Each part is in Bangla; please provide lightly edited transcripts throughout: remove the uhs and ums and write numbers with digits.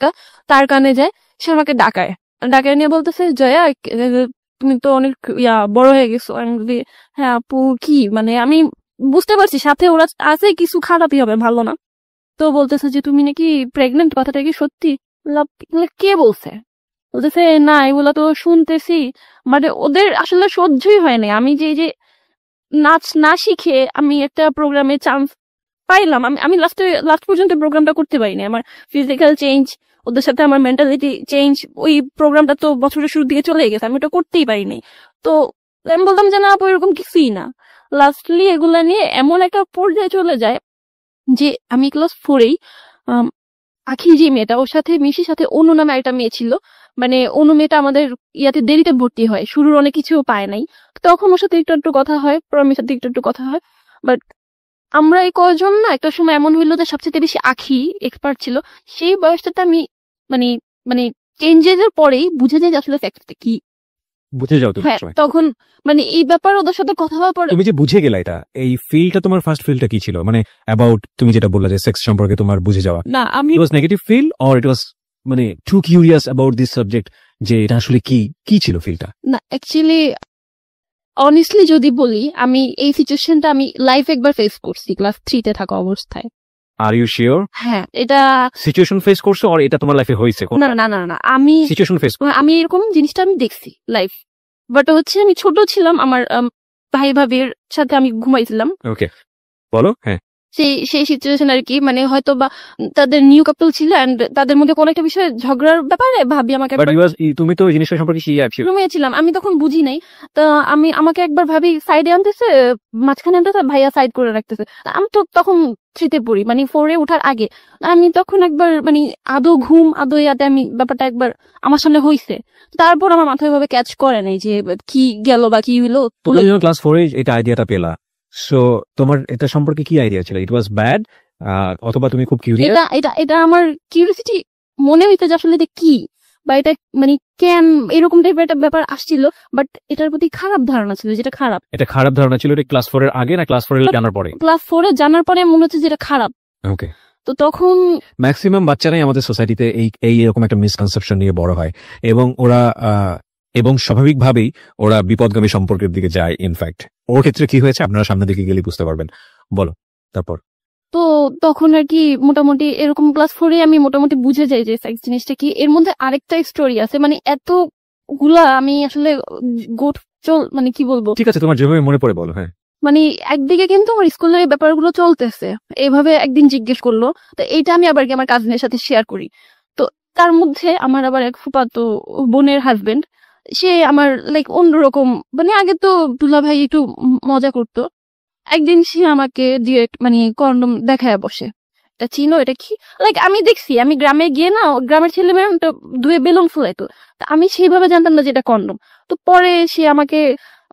একটা, তার কানে যায়, সে আমাকে ডাকায় নিয়ে বলতেছে, জয়া তুমি তো অনেক বড় হয়ে গেছো। আমি বলি, হ্যাঁ আপু কি, মানে আমি বুঝতে পারছি সাথে ওরা আছে, কিছু খারাপই হবে, ভালো না। তো বলতেছে যে তুমি নাকি প্রেগনেন্ট, কথাটা কি সত্যি? কে বলছে? বলতেছে না, এগুলা তো শুনতেছি। মানে ওদের আসলে সহ্যই হয় না আমি যে নাচ না শিখে আমি একটা প্রোগ্রামে চান্স পাইলাম, আমি লাস্ট পর্যন্ত প্রোগ্রামটা করতে পারিনি। আমার ফিজিক্যাল চেঞ্জ, ওদের সাথে আমার মেন্টালিটি চেঞ্জ, ওই প্রোগ্রামটা তো বছরের শুরুর দিকে চলে গেছে, আমি ওটা করতেই পারিনি। তো আমি বলতাম যে না আপু এরকম কিছুই না। লাস্টলি এগুলা নিয়ে এমন একটা পর্যায়ে চলে যায় যে আমি ক্লাস 4-এই আখি যে মেয়েটা, ওর সাথে মিশির সাথে অনু নামে একটা মেয়ে ছিল। মানে অনু মেয়েটা আমাদের ইয়াতে দেরিতে ভর্তি হয়, শুরুর অনেক কিছু পায় নাই, তখন ওর সাথে একটু একটু কথা হয়, প্রমির সাথে একটু একটু কথা হয়। বাট আমরা এই কয়জন না একটা সময় এমন হইলো যে সবচেয়ে বেশি আখি এক্সপার্ট ছিল। সেই বয়সটাতে আমি মানে মানে চেঞ্জেস এর পরেই বুঝে যাই যে আসলে ফ্যাক্টটা কি, বুঝে যাও তুমি হ্যাঁ। তখন মানে এই ব্যাপারে ওদের সাথে কথা হওয়ার পরে তুমি যে বুঝে গেলা, এই ফিলটা তোমার ফার্স্ট ফিলটা কি ছিল? মানে অ্যাবাউট তুমি যেটা বললা যে সেক্স সম্পর্কে তোমার বুঝে যাওয়া, না আমি it was negative feel or it was মানে too curious about this subject, যে এটা আসলে কি ছিল ফিলটা? না অ্যাকচুয়ালি অনেস্টলি যদি বলি, আমি এই সিচুয়েশনটা আমি লাইফ একবার ফেস করছি ক্লাস 3-তে থাকা অবস্থায়। Are you sure? হ্যাঁ, এটা সিচুয়েশন ফেস করছো আর এটা তোমার লাইফে হয়েছে? না না না না, আমি সিচুয়েশন ফেস, আমি এরকম জিনিসটা আমি দেখছি লাইফ, বাট হচ্ছে আমি ছোট ছিলাম, আমার ভাই ভাবির সাথে আমি ঘুমাইছিলাম। ওকে বলো। হ্যাঁ, সেই সিচুয়েশন আর কি, মানে হয়তো বা তাদের নিউ কাপল ছিল এন্ড তাদের মধ্যে কোনো একটা বিষয়ে ঝগড়ার ব্যাপারে ভাবি আমাকে, তুমি তো এই জিনিসটা সম্পর্কে রুমে ছিলাম, আমি তখন বুঝি নাই। তো আমাকে একবার ভাবি সাইডে আনতেছে, মাঝখানে আনতেছে, ভাইয়া সাইড করে রাখতেছে। আমি তো তখন 3-তে পড়ি, মানে 4-এ ওঠার আগে। আমি তখন একবার মানে আদৌ ঘুম আদৌ ইয়াতে আমি ব্যাপারটা একবার আমার সামনে হইছে, তারপর আমার মাথায় ভাবে ক্যাচ করে নাই যে কি গেল বা কি হইলো। ক্লাস 4-এ এটা আইডিয়াটা পেলা, সো তোমার এটা সম্পর্কে কি আইডিয়া ছিল? ইট ওয়াজ ব্যাড অথবা তুমি খুব কিউরিয়াস? এটা আমার কিউরিওসিটি মনে হইতে যে আসলে এটা কি, বা এটা মানে কেন এরকম টাইপের একটা ব্যাপার আসছিল, বাট এটার প্রতি খারাপ ধারণা ছিল, যেটা খারাপ। এটা খারাপ ধারণা ছিল এটা ক্লাস 4-এর আগে না ক্লাস 4-এ জানার পরে? ক্লাস 4-এ জানার পরে মনে হচ্ছে যেটা খারাপ। ওকে। তো তখন ম্যাক্সিমাম বাচ্চারাই আমাদের সোসাইটিতে এই এরকম একটা মিসকনসেপশন নিয়ে বড় হয়, এবং ওরা এবং স্বাভাবিকভাবেই ওরা বিপদগামী সম্পর্কের দিকে যায়। ইনফ্যাক্ট ওর ক্ষেত্রে কি হয়েছে আপনারা সামনের দিকে গেলে বুঝতে পারবেন। বলো তারপর। তো তখন আর কি মোটামুটি এরকম ক্লাস 4-এ আমি মোটামুটি বুঝে যাই যে সেক্স জিনিসটা কি। এর মধ্যে আরেকটা স্টোরি আছে, মানে এতগুলা আমি আসলে মানে কি বলবো। ঠিক আছে, তোমার যেভাবে মনে পড়ে বলো। হ্যাঁ, মানে একদিকে কিন্তু আমার স্কুলের ব্যাপারগুলো চলতেছে, এইভাবে একদিন জিজ্ঞেস করলো, তো এইটা আমি আবার কি আমার কাজিনের সাথে শেয়ার করি। তো তার মধ্যে আমার আবার এক ফুফাতো বোনের হাজবেন্ড, সে আমার লাইক অন্যরকম, মানে আগে তো দুলা ভাই একটু মজা করতো, একদিন সে আমাকে দিয়ে মানে কন্ডম দেখায় বসে, এটা চিনো, এটা কি? লাইক আমি দেখছি, আমি গ্রামে গিয়ে না গ্রামের ছেলে মেয়ে ধুয়ে বেলুন ফুলাইতো, আমি সেইভাবে জানতাম না যে এটা কন্ডম। তো পরে সে আমাকে,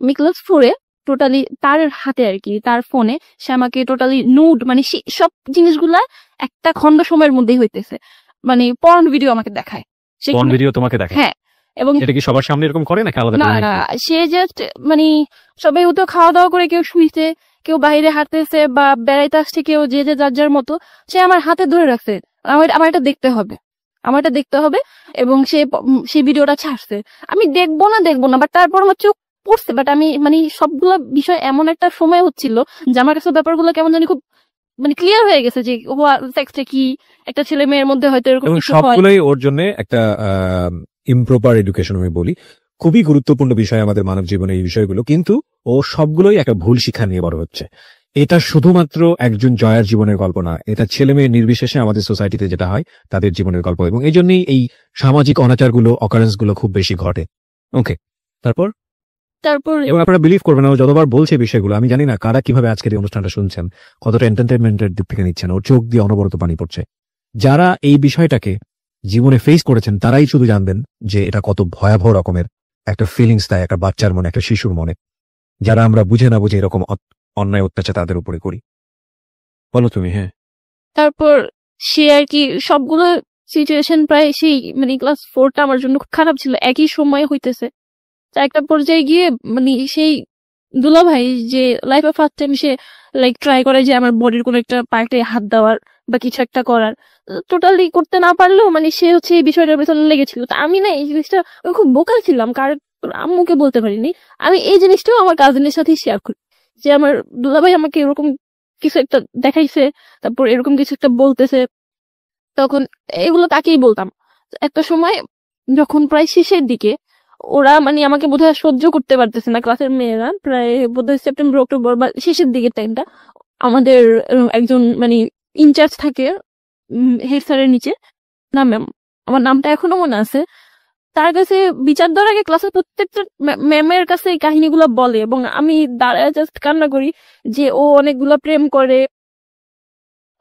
আমি ক্লাস 4-এ টোটালি তার হাতে আর কি, তার ফোনে সে আমাকে টোটালি নুড, মানে সব জিনিসগুলা একটা খন্ড সময়ের মধ্যেই হইতেছে, মানে পর্ন ভিডিও আমাকে দেখায়। পর্ন ভিডিও তোমাকে দেখায়? হ্যাঁ। এবং এটা কি সবার সামনে এরকম করে নাকি আলাদা? না, সে জাস্ট মানে সবাই তো খাওয়া দাওয়া করে কেউ শুইছে, কেউ বাইরে হাঁটতেছে বা বেড়াইতে আসছে, কেউ যে যার যার মতো, সে আমার হাতে ধরে রাখছে, আমার এটা দেখতে হবে, এবং সে ভিডিওটা ছাড়ছে। আমি দেখবো না, বাট তারপর আমার চোখ পড়ছে, বাট আমি মানে সবগুলো বিষয় এমন একটা সময় হচ্ছিল যে আমার কাছে ব্যাপারগুলো কেমন জানি খুব মানে ক্লিয়ার হয়ে গেছে যে সেক্সটা কি, একটা ছেলে মেয়ের মধ্যে হয়তো এরকম কিছু হয়। সবগুলোই ওর জন্য একটা ইমপ্রপার এডুকেশন আমি বলি। খুবই গুরুত্বপূর্ণ বিষয় আমাদের মানব জীবনে এই বিষয়গুলো, কিন্তু ও সবগুলোই একটা ভুল শিক্ষা নিয়ে বড় হচ্ছে। এটা শুধুমাত্র একজন জয়ার জীবনের গল্প না, এটা ছেলে মেয়ে নির্বিশেষে আমাদের সোসাইটিতে যেটা হয় তাদের জীবনের গল্প, এবং এই জন্যই এই সামাজিক অনাচারগুলো, অকারেন্স গুলো খুব বেশি ঘটে। ওকে, তারপর এবং আপনারা বিলিভ করবেন না, ও যতবার বলছে বিষয়গুলো, আমি জানি না কারা কিভাবে আজকের এই অনুষ্ঠানটা শুনছেন, কতটা এন্টারটেনমেন্টের দিক থেকে নিচ্ছেন, ওর চোখ দিয়ে অনবরত পানি পড়ছে। যারা এই বিষয়টাকে জীবনে ফেস করেছেন তারাই শুধু জানবেন যে এটা কত ভয়াবহ রকমের একটা ফিলিংস দেয় একটা বাচ্চার মনে, একটা শিশুর মনে, যারা আমরা বুঝে না বুঝে এরকম অন্যায় অত্যাচার তাদের উপরে করি। বলো তুমি। হ্যাঁ, তারপর সে আর কি সবগুলো সিচুয়েশন প্রায় সেই মানে ক্লাস 4টা আমার জন্য খুব খারাপ ছিল, একই সময়ে হইতেছে। একটা পর্যায়ে গিয়ে মানে সেই দুলা ভাই যে লাইফে ফার্স্ট টাইম সে লাইক ট্রাই করে যে আমার বডির কোনো একটা পার্টে হাত দেওয়ার বা কিছু একটা করার, টোটালি করতে না পারলেও মানে সে হচ্ছে এই বিষয়টার পেছনে লেগেছিল। তো আমি না এই জিনিসটা আমি খুব বোকাল ছিলাম, কারণ আম্মুকে বলতে পারিনি। আমি এই জিনিসটাও আমার কাজিনের সাথে শেয়ার করি যে আমার দুলাভাই আমাকে এরকম কিছু একটা দেখাইছে, তারপর এরকম কিছু একটা বলতেছে, তখন এগুলো তাকেই বলতাম। একটা সময় যখন প্রায় শেষের দিকে ওরা মানে আমাকে বোধহয় সহ্য করতে পারতেছে না, ক্লাসের মেয়েরা, প্রায় বোধহয় সেপ্টেম্বর অক্টোবর বা শেষের দিকের টাইমটা, আমাদের একজন মানে ইনচার্জ থাকে হেড স্যারের নিচে, না ম্যাম, আমার নামটা এখনো মনে আছে, তার কাছে বিচার দেওয়ার আগে ক্লাসের প্রত্যেকটা ম্যামের কাছে এই কাহিনীগুলো বলে, এবং আমি দাঁড়ায় জাস্ট কান্না করি যে ও অনেকগুলো প্রেম করে,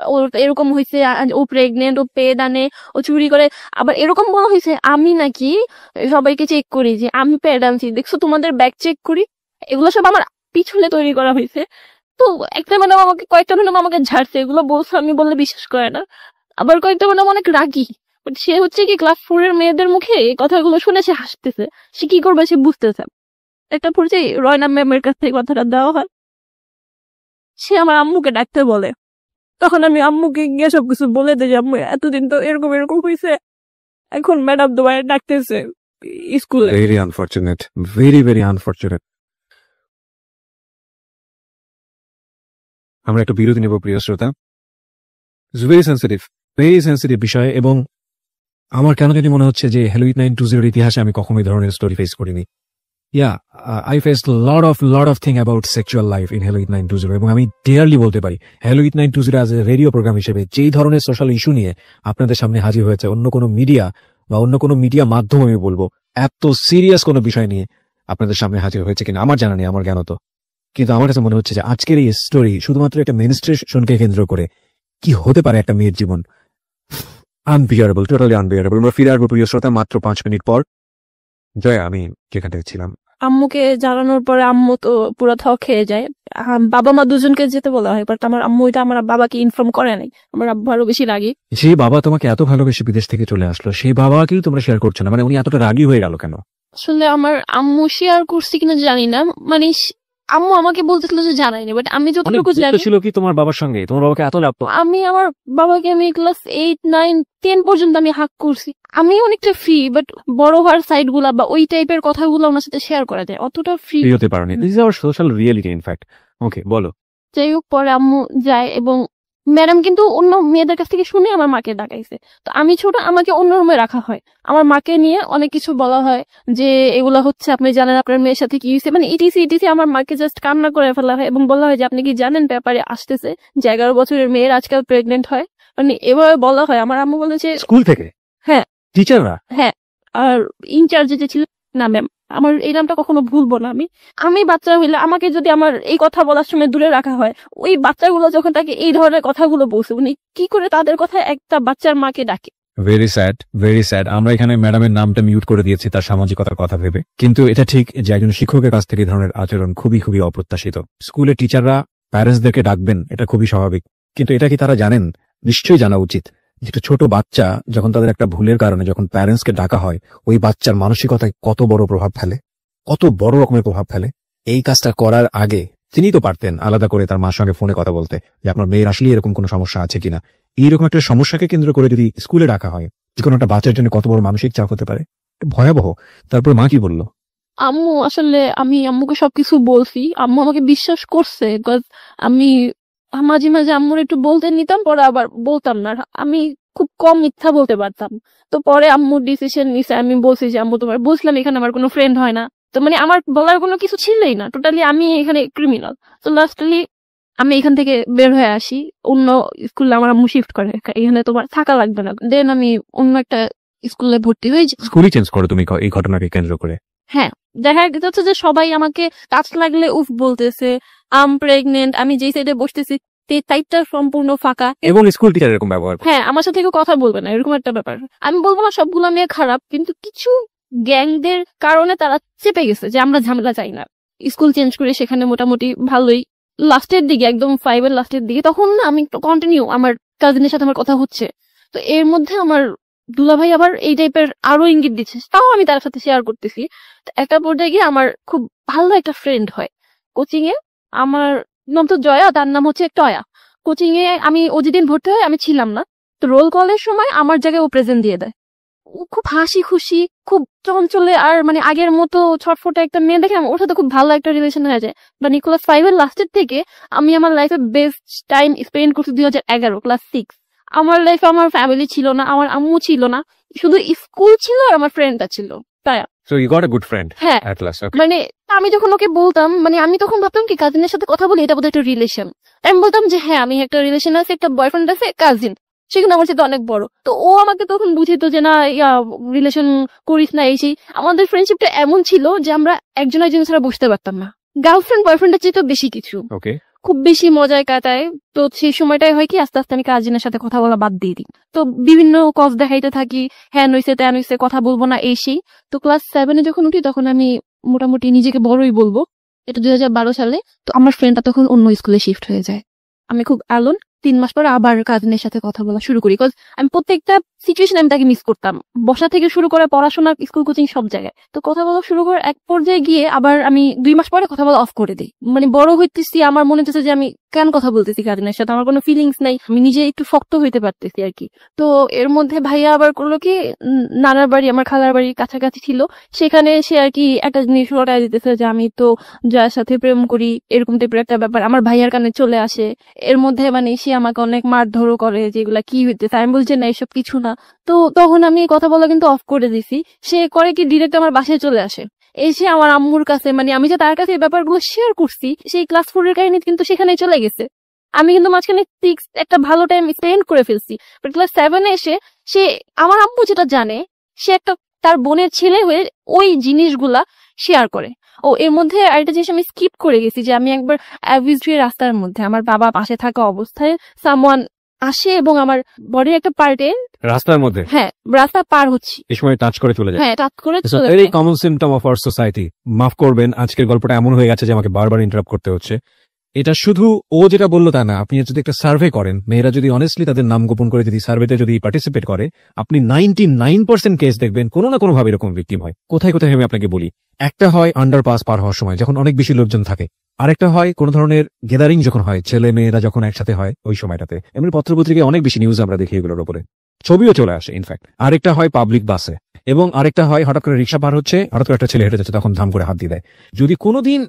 ওর এরকম হয়েছে, ও প্রেগনেন্ট, ও পেড আনে, ও চুরি করে। আবার এরকম বলা হয়েছে আমি নাকি সবাইকে চেক করি যে আমি প্যাড আনছি, দেখছো তোমাদের ব্যাগ চেক করি। এগুলো সব আমার পিছনে তৈরি করা হয়েছে। তো একটা ম্যাডাম আমাকে, কয়েকটা ম্যাডাম আমাকে ঝাড়ছে, এগুলো বলছে, আমি বললে বিশ্বাস করে না। আবার কয়েকটা ম্যাডাম অনেক রাগী, বাট সে হচ্ছে কি ক্লাস 4 এর মেয়েদের মুখে এই কথাগুলো শুনে সে হাসতেছে, সে কি করবে সে বুঝতেছে। একটা পর্যায়ে রয়না ম্যামের কাছ থেকে কথাটা দেওয়া হয়, সে আমার আম্মুকে ডাকতে বলে। তখন আমি আম্মুকে গিয়ে সবকিছু বলে দিই যে আম্মু এতদিন তো এরকম এরকম হয়েছে, এখন ম্যাডাম তোমায় ডাকতেছে স্কুলে। Very unfortunate, very very unfortunate. আমরা একটা বিরতি নেব প্রিয় শ্রোতা। ভেরি সেন্সিটিভ বিষয়, এবং আমার কেন জানি মনে হচ্ছে যে হ্যালোইড 920 ইতিহাসে আমি কখনো এই ধরনের স্টোরি ফেস করিনি। I faced lot of thing about sexual life in Halloween 920, এবং আমি ডেয়ারলি বলতে পারি Halloween 920 as a radio programme হিসেবে যেই ধরনের সোশ্যাল ইস্যু নিয়ে আপনাদের সামনে হাজির হয়েছে, অন্য কোনো মিডিয়া বা অন্য কোনো মিডিয়া মাধ্যম আমি বলবো এত সিরিয়াস কোনো বিষয় নিয়ে আপনাদের সামনে হাজির হয়েছে কিনা আমার জানা নেই, আমার জ্ঞান তো। কিন্তু আমার কাছে মনে হচ্ছে যে আজকের এই স্টোরি শুধুমাত্র একটা মেনস্ট্রেশনকে কেন্দ্র করে কি হতে পারে একটা মেয়ের জীবন, আনবিয়ারেবল, টোটালি আনবিয়ারেবল। আমরা ফিরে আসবো প্রিয় শ্রোতা মাত্র 5 মিনিট পর। জয়া, আমি যেখান থেকে ছিলাম, আম্মুকে জানানোর পরে আম্মু তো পুরো থ খেয়ে যায়। বাবা মা দুজনকে যেতে বলা হয়, বাট আমার আম্মু এটা আমার বাবাকে ইনফর্ম করে নাই। আমার আব্বু আরো বেশি রাগী। সেই বাবা তোমাকে এত ভালোবেসে বিদেশ থেকে চলে আসলো, সেই বাবাকেই তোমরা শেয়ার করছো না, মানে উনি এতটা রাগী হয়ে গেল কেন? আসলে আমার আম্মু শেয়ার করছি কিনা জানি না, মানে আম্মু আমাকে বলতেছিল যে জানাইনি, বাট আমি যতটুকু জানি ছিল কি তোমার বাবার সঙ্গে, তোমার বাবাকে এত লাগতো? আমি আমার বাবাকে আমি ক্লাস 8, 9, 10 পর্যন্ত আমি হাক করছি। আমি অনেকটা ফ্রি, বাট বড় হওয়ার সাইড গুলা বা ওই টাইপের কথাগুলো ওনার সাথে শেয়ার করা যায়, অতটা ফ্রি হতে পারোনি। This is our social reality in fact. Okay, বলো। যাই হোক, পরে আম্মু যায় এবং ম্যাডাম কিন্তু অন্য মেয়েদের কাছ থেকে শুনে আমার মাকে ডাকাইছে। তো আমি ছোট, আমাকে অন্য রুমে রাখা হয়, আমার মাকে নিয়ে অনেক কিছু বলা হয় যে এগুলা হচ্ছে আপনি জানেন আপনার মেয়ের সাথে কি হয়েছে, মানে ইটিসি ইটিসি। আমার মাকে জাস্ট কান্না করে ফেলা হয় এবং বলা হয় যে আপনি কি জানেন পেপারে আসতেছে যে 11 বছরের মেয়ের আজকাল প্রেগনেন্ট হয়, মানে এভাবে বলা হয়। আমার আম্মু বলেছে স্কুল থেকে? হ্যাঁ, টিচাররা? হ্যাঁ। আর ইনচার্জ যে ছিল, না ম্যাম, আমার এই নামটা কখনো ভুলবো না। আমি বাচ্চা হইলে আমাকে যদি আমার এই কথা বলার সময় দূরে রাখা হয়, ওই বাচ্চাগুলো যখন তাকে এই ধরনের কথাগুলো বলছে, উনি কি করে তাদের কথা একটা বাচ্চার মাকে ডাকে? Very sad, very sad. আমরা এখানে ম্যাডামের নামটা মিউট করে দিয়েছি তার সামাজিকতার কথা ভেবে, কিন্তু এটা ঠিক যে একজন শিক্ষকের কাছ থেকে এই ধরনের আচরণ খুবই খুবই অপ্রত্যাশিত। স্কুলে টিচাররা প্যারেন্টসদেরকে ডাকবেন, এটা খুবই স্বাভাবিক, কিন্তু এটা কি তারা জানেন? নিশ্চয়ই জানা উচিত। একটা ছোট বাচ্চা যখন তাদের একটা ভুলের কারণে যখন প্যারেন্টসকে ডাকা হয়, ওই বাচ্চার মানসিকতায় কত বড় প্রভাব ফেলে, কত বড় রকমের প্রভাব ফেলে। এই কাজটা করার আগে তিনি তো পারতেন আলাদা করে তার মার সঙ্গে ফোনে কথা বলতে যে আপনার মেয়ের আসলে এরকম কোনো সমস্যা আছে কিনা। এইরকম একটা সমস্যাকে কেন্দ্র করে যদি স্কুলে ডাকা হয়, যে কোনো একটা বাচ্চার জন্য কত বড় মানসিক চাপ হতে পারে, ভয়াবহ। তারপর মা কি বললো? আম্মু আসলে আমি আম্মুকে সবকিছু বলছি, আম্মু আমাকে বিশ্বাস করছে, বিকজ আমি মাঝে মাঝে আম্মুর একটু বলতে নিতাম, পরে আবার বলতাম না। আমি খুব কম মিথ্যা বলতে পারতাম। তো পরে আম্মু ডিসিশন নিছে, আমি বলছি যে আম্মু তোমার বুঝলাম এখানে আমার কোনো ফ্রেন্ড হয় না, তো মানে আমার বলার কোনো কিছু ছিলই না, টোটালি আমি এখানে ক্রিমিনাল। তো লাস্টলি আমি এখান থেকে বের হয়ে আসি, অন্য স্কুলে আমার আম্মু শিফট করে, এখানে তোমার থাকা লাগবে না। দেন আমি অন্য একটা স্কুলে ভর্তি হয়ে যাই। স্কুলই চেঞ্জ করো তুমি এই ঘটনাকে কেন্দ্র করে? হ্যাঁ, দেখা যাচ্ছে যে সবাই আমাকে কাজ লাগলে উফ বলতেছে, আম প্রেগনেন্ট, আমি যেই সাইডে বসতেছি সাইডটা সম্পূর্ণ ফাঁকা, এবং স্কুল টিচার এরকম ব্যবহার। হ্যাঁ, আমার সাথে কেউ কথা বলবে না, এরকম একটা ব্যাপার। আমি বলবো না সবগুলো মেয়ে খারাপ, কিন্তু কিছু গ্যাংদের কারণে তারা চেপে গেছে যে আমরা ঝামেলা চাই না। স্কুল চেঞ্জ করে সেখানে মোটামুটি ভালোই, লাস্টের দিকে একদম 5 এর লাস্টের দিকে, তখন না আমি কন্টিনিউ আমার কাজিনের সাথে আমার কথা হচ্ছে। তো এর মধ্যে আমার দুলাভাই আবার এই টাইপের আরো ইঙ্গিত দিচ্ছে, তাও আমি তার সাথে শেয়ার করতেছি। একটা পর্যায়ে গিয়ে আমার খুব ভালো একটা ফ্রেন্ড হয়, কোচিং এ আমার নাম তো জয়া, তার নাম হচ্ছে টয়া। কোচিং এ ও যেদিন ভর্তি হয় আমি ছিলাম না, তো রোল কলের সময় আমার জায়গায় ও প্রেজেন্ট দিয়ে দেয়। ও খুব হাসি খুশি, খুব চঞ্চলে, আর মানে আগের মতো ছটফটে একটা মেয়ে দেখে ওর সাথে খুব ভালো একটা রিলেশন হয়ে যায়। মানে ক্লাস 5 এর লাস্টের থেকে আমি আমার লাইফে বেস্ট টাইম স্পেন্ড করছি 2011 ক্লাস 6। আমার লাইফে আমার ফ্যামিলি ছিল না, আমার আম্মু ছিল না, শুধু স্কুল ছিল আর আমার ফ্রেন্ডটা ছিল। তাই So you got a good friend হ্যাঁ, at last. Okay. মানে আমি যখন ওকে বলতাম, মানে আমি তখন ভাবতাম কি কাজিনের সাথে কথা বলি এটা বোধহয় একটা রিলেশন। আমি বলতাম যে হ্যাঁ আমি একটা রিলেশন আছে, একটা বয়ফ্রেন্ড আছে, কাজিন, সে কিন্তু আমার সাথে অনেক বড়। তো ও আমাকে তখন বুঝিত যে না রিলেশন করিস না এই সেই। আমাদের ফ্রেন্ডশিপটা এমন ছিল যে আমরা একজন একজনের ছাড়া বসতে পারতাম না। গার্লফ্রেন্ড বয়ফ্রেন্ডের চেয়ে তো বেশি কিছু, Okay. খুব বেশি মজায় কাটায়। তো সেই সময়টাই হয় কি আস্তে আস্তে আমি কাজিনের সাথে কথা বলা বাদ দিয়ে দিই। তো বিভিন্ন কজ দেখাইতে থাকি, হ্যাঁ নইছে ত্যান হইছে, কথা বলবো না এই সেই। তো ক্লাস 7 যখন উঠি তখন আমি মোটামুটি নিজেকে বড়ই বলবো, এটা 2012 সালে। তো আমার ফ্রেন্ডটা তখন অন্য স্কুলে শিফট হয়ে যায়। আমি খুব অ্যালোন। 3 মাস পর আবার কাজিনের সাথে কথা বলা শুরু করি, বিকজ আমি প্রত্যেকটা সিচুয়েশন আমি তাকে মিস করতাম, বসা থেকে শুরু করে পড়াশোনা, স্কুল, কোচিং সব জায়গায়। তো কথা বলা শুরু করে এক পর্যায়ে গিয়ে আবার আমি 2 মাস পরে কথা বলা অফ করে দিই। মানে বড় হইতেছি, আমার মনে হচ্ছে যে আমি কেন কথা বলতেছি কাজিনের সাথে, আমার কোনো ফিলিংস নাই, আমি নিজে একটু শক্ত হইতে পারতেছি আর কি। তো এর মধ্যে ভাইয়া আবার করলো কি, নানার বাড়ি আমার খালার বাড়ির কাছাকাছি ছিল, সেখানে সে আর কি একটা জিনিস ঘটায় দিতেছে যে আমি তো যার সাথে প্রেম করি, এরকম টাইপের একটা ব্যাপার আমার ভাইয়ার কানে চলে আসে। এর মধ্যে মানে সে আমাকে অনেক মারধরও করে, যেগুলা কি হইতেছে। আমি বলছি না এসব কিছু না। তো তখন আমি কথা বলা কিন্তু অফ করে দিছি। সে করে কি ডিরেক্ট আমার বাসায় চলে আসে, এসে আমার আম্মুর কাছে, মানে আমি যে তার কাছে এই ব্যাপারগুলো শেয়ার করছি, সেই ক্লাস 4 এর কাহিনী কিন্তু সেখানে চলে গেছে। আমি কিন্তু মাঝখানে 6 একটা ভালো টাইম স্পেন্ড করে ফেলছি, বাট ক্লাস 7 এসে সে, আমার আম্মু যেটা জানে, সে একটা তার বোনের ছেলে হয়ে ওই জিনিসগুলা শেয়ার করে। ও এর মধ্যে আরেকটা জিনিস আমি স্কিপ করে গেছি, যে আমি একবার অ্যাভিস্ট্রির রাস্তার মধ্যে আমার বাবা পাশে থাকা অবস্থায় সামওয়ান আসে এবং আমার বডির একটা পার্টে, রাস্তার মধ্যে, হ্যাঁ রাস্তা পার হচ্ছি, এই সময় টাচ করে চলে যায়। হ্যাঁ টাচ করে চলে ভেরি যায়। Common symptom of our society. মাফ করবেন, আজকের গল্পটা এমন হয়ে গেছে যে আমাকে বারবার ইন্টারাপ্ট করতে হচ্ছে। এটা শুধু ও যেটা বললো তা না, আপনি যদি একটা সার্ভে করেন, মেয়েরা যদি অনেস্টলি তাদের নাম গোপন করে যদি সার্ভেতে যদি পার্টিসিপেট করে, আপনি 99% কেস দেখবেন কোনো না কোনো ভাবে এরকম ভিকটিম হয়। কোথায় কোথায় আমি আপনাকে বলি, একটা হয় আন্ডারপাস পার হওয়ার সময় যখন অনেক বেশি লোকজন থাকে, আরেকটা হয় কোনো ধরনের গ্যাদারিং যখন হয়, ছেলে মেয়েরা যখন একসাথে হয় ওই সময়টাতে। এমনি পত্রপত্রিকায় অনেক বেশি নিউজ আমরা দেখি এগুলোর উপরে, ছবিও চলে আসে ইনফ্যাক্ট। আরেকটা হয় পাবলিক বাসে, এবং আরেকটা হয় হঠাৎ করে রিক্সা পার হচ্ছে, হঠাৎ করে একটা ছেলে হেঁটে যাচ্ছে, তখন ধাম করে হাত দিয়ে দেয়।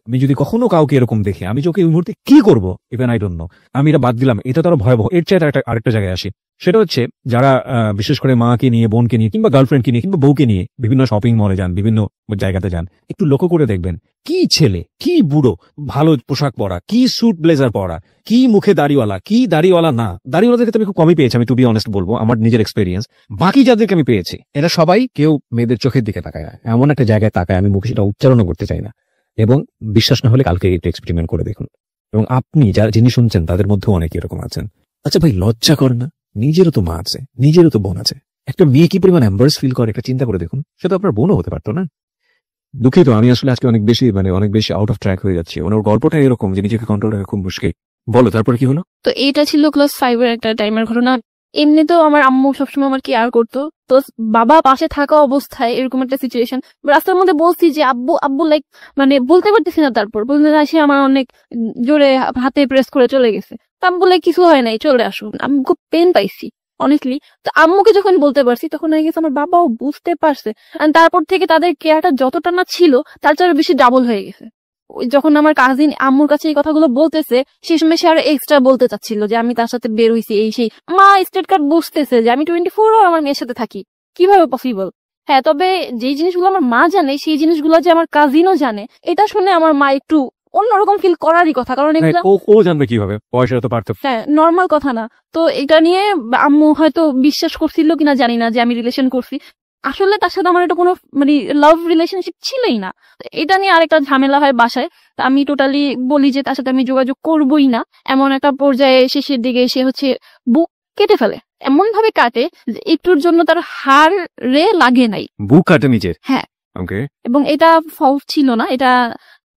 আমি যদি কখনো কাউকে এরকম দেখি, আমি চোখে এই মুহূর্তে কি করবো ইভেন আই ডোন্ট নো। আমি এটা বাদ দিলাম, এটা তো আরো ভয়াবহ। এর চেয়ে আরেকটা জায়গায় আসি, সেটা হচ্ছে যারা বিশেষ করে মাকে নিয়ে, বোনকে নিয়ে, কিংবা গার্লফ্রেন্ডকে নিয়ে, কিংবা বউকে নিয়ে বিভিন্ন শপিং মলে যান, বিভিন্ন জায়গাতে যান, একটু লক্ষ্য করে দেখবেন কি ছেলে, কি বুড়ো, ভালো পোশাক পরা, কি স্যুট ব্লেজার পরা, কি মুখে দাড়িওয়ালা, কি দাড়িওয়ালা না। দাড়িওয়ালাদেরকে তো আমি খুব কমই পেয়েছি, আমি টু বি অনেস্ট বলবো, আমার নিজের এক্সপেরিয়েন্স। বাকি যাদেরকে আমি পেয়েছি এরা সবাই কেউ মেয়েদের চোখের দিকে তাকায় না, এমন একটা জায়গায় তাকায়, আমি মুখে সেটা উচ্চারণও করতে চাই না। এবং বিশ্বাস না হলে কালকে একটু এক্সপেরিমেন্ট করে দেখুন। এবং আপনি যিনি শুনছেন তাদের মধ্যেও অনেকে এরকম আছেন। আচ্ছা ভাই, লজ্জা করে না? নিজেরও তো মা আছে, নিজেরও তো বোন আছে। একটা মেয়ে কি পরিমাণ এম্বারেস ফিল করে একটা চিন্তা করে দেখুন। সেটা আপনার বোনও হতে পারতো না? দুঃখিত, আমি আসলে আজকে অনেক বেশি আউট অফ ট্র্যাক হয়ে যাচ্ছি। ওর গল্পটা এরকম যে নিজেকে কন্ট্রোল রাখা খুব মুশকিল। বলো তারপরে কি হলো? তো এটা ছিল ক্লাস 5 এর একটা টাইমের ঘটনা। এমনিতেও আমার আম্মু সবসময় আমার কেয়ার করতো, তো বাবা পাশে থাকা অবস্থায় এরকম একটা সিচুয়েশন রাস্তার মধ্যে বলছি যে আব্বু আব্বু, লাইক মানে বলতে পারতেছি না, তারপর বলতে সে আমার অনেক জোরে হাতে প্রেস করে চলে গেছে। তো আম্মু বলে কিছু হয় নাই, চলে আসো। আমি খুব পেন পাইছি অনেকলি। তো আম্মুকে যখন বলতে পারছি তখন হয়ে গেছে আমার বাবাও বুঝতে পারছে, আর তারপর থেকে তাদের কেয়ারটা যতটা না ছিল তার চেয়ে বেশি ডাবল হয়ে গেছে। যখন আমার কাজিন আম্মুর কাছে এই কথাগুলো বলতেছে, সেই সময় সে আরো এক্সট্রা বলতে চাচ্ছিল যে আমি তার সাথে বের হইছি এই সেই। মা স্টেট কার্ড বুঝতেছে যে আমি 24 আওয়ার আমার মেয়ের সাথে থাকি, কিভাবে পসিবল। হ্যাঁ, তবে যেই জিনিসগুলো আমার মা জানে সেই জিনিসগুলো যে আমার কাজিনও জানে, এটা শুনে আমার মা একটু অন্যরকম ফিল করারই কথা, কারণ এগুলো ও জানবে কিভাবে, পয়সা তো পারতো। হ্যাঁ নর্মাল কথা না। তো এটা নিয়ে আম্মু হয়তো বিশ্বাস করছিল কিনা জানি না যে আমি রিলেশন করছি। আসলে তার সাথে আমার এটা কোনো মানে লাভ রিলেশনশিপ ছিলই না। এটা নিয়ে আরেকটা ঝামেলা হয় বাসায়। আমি টোটালি বলি যে তার সাথে আমি যোগাযোগ করবই না। এমন একটা পর্যায়ে শেষের দিকে সে হচ্ছে বুক কেটে ফেলে, এমন ভাবে কাটে যে একটুর জন্য তার হাড়ে লাগে নাই। বুক কাটে নিজের? হ্যাঁ। ওকে। এবং এটা ফলস ছিল না, এটা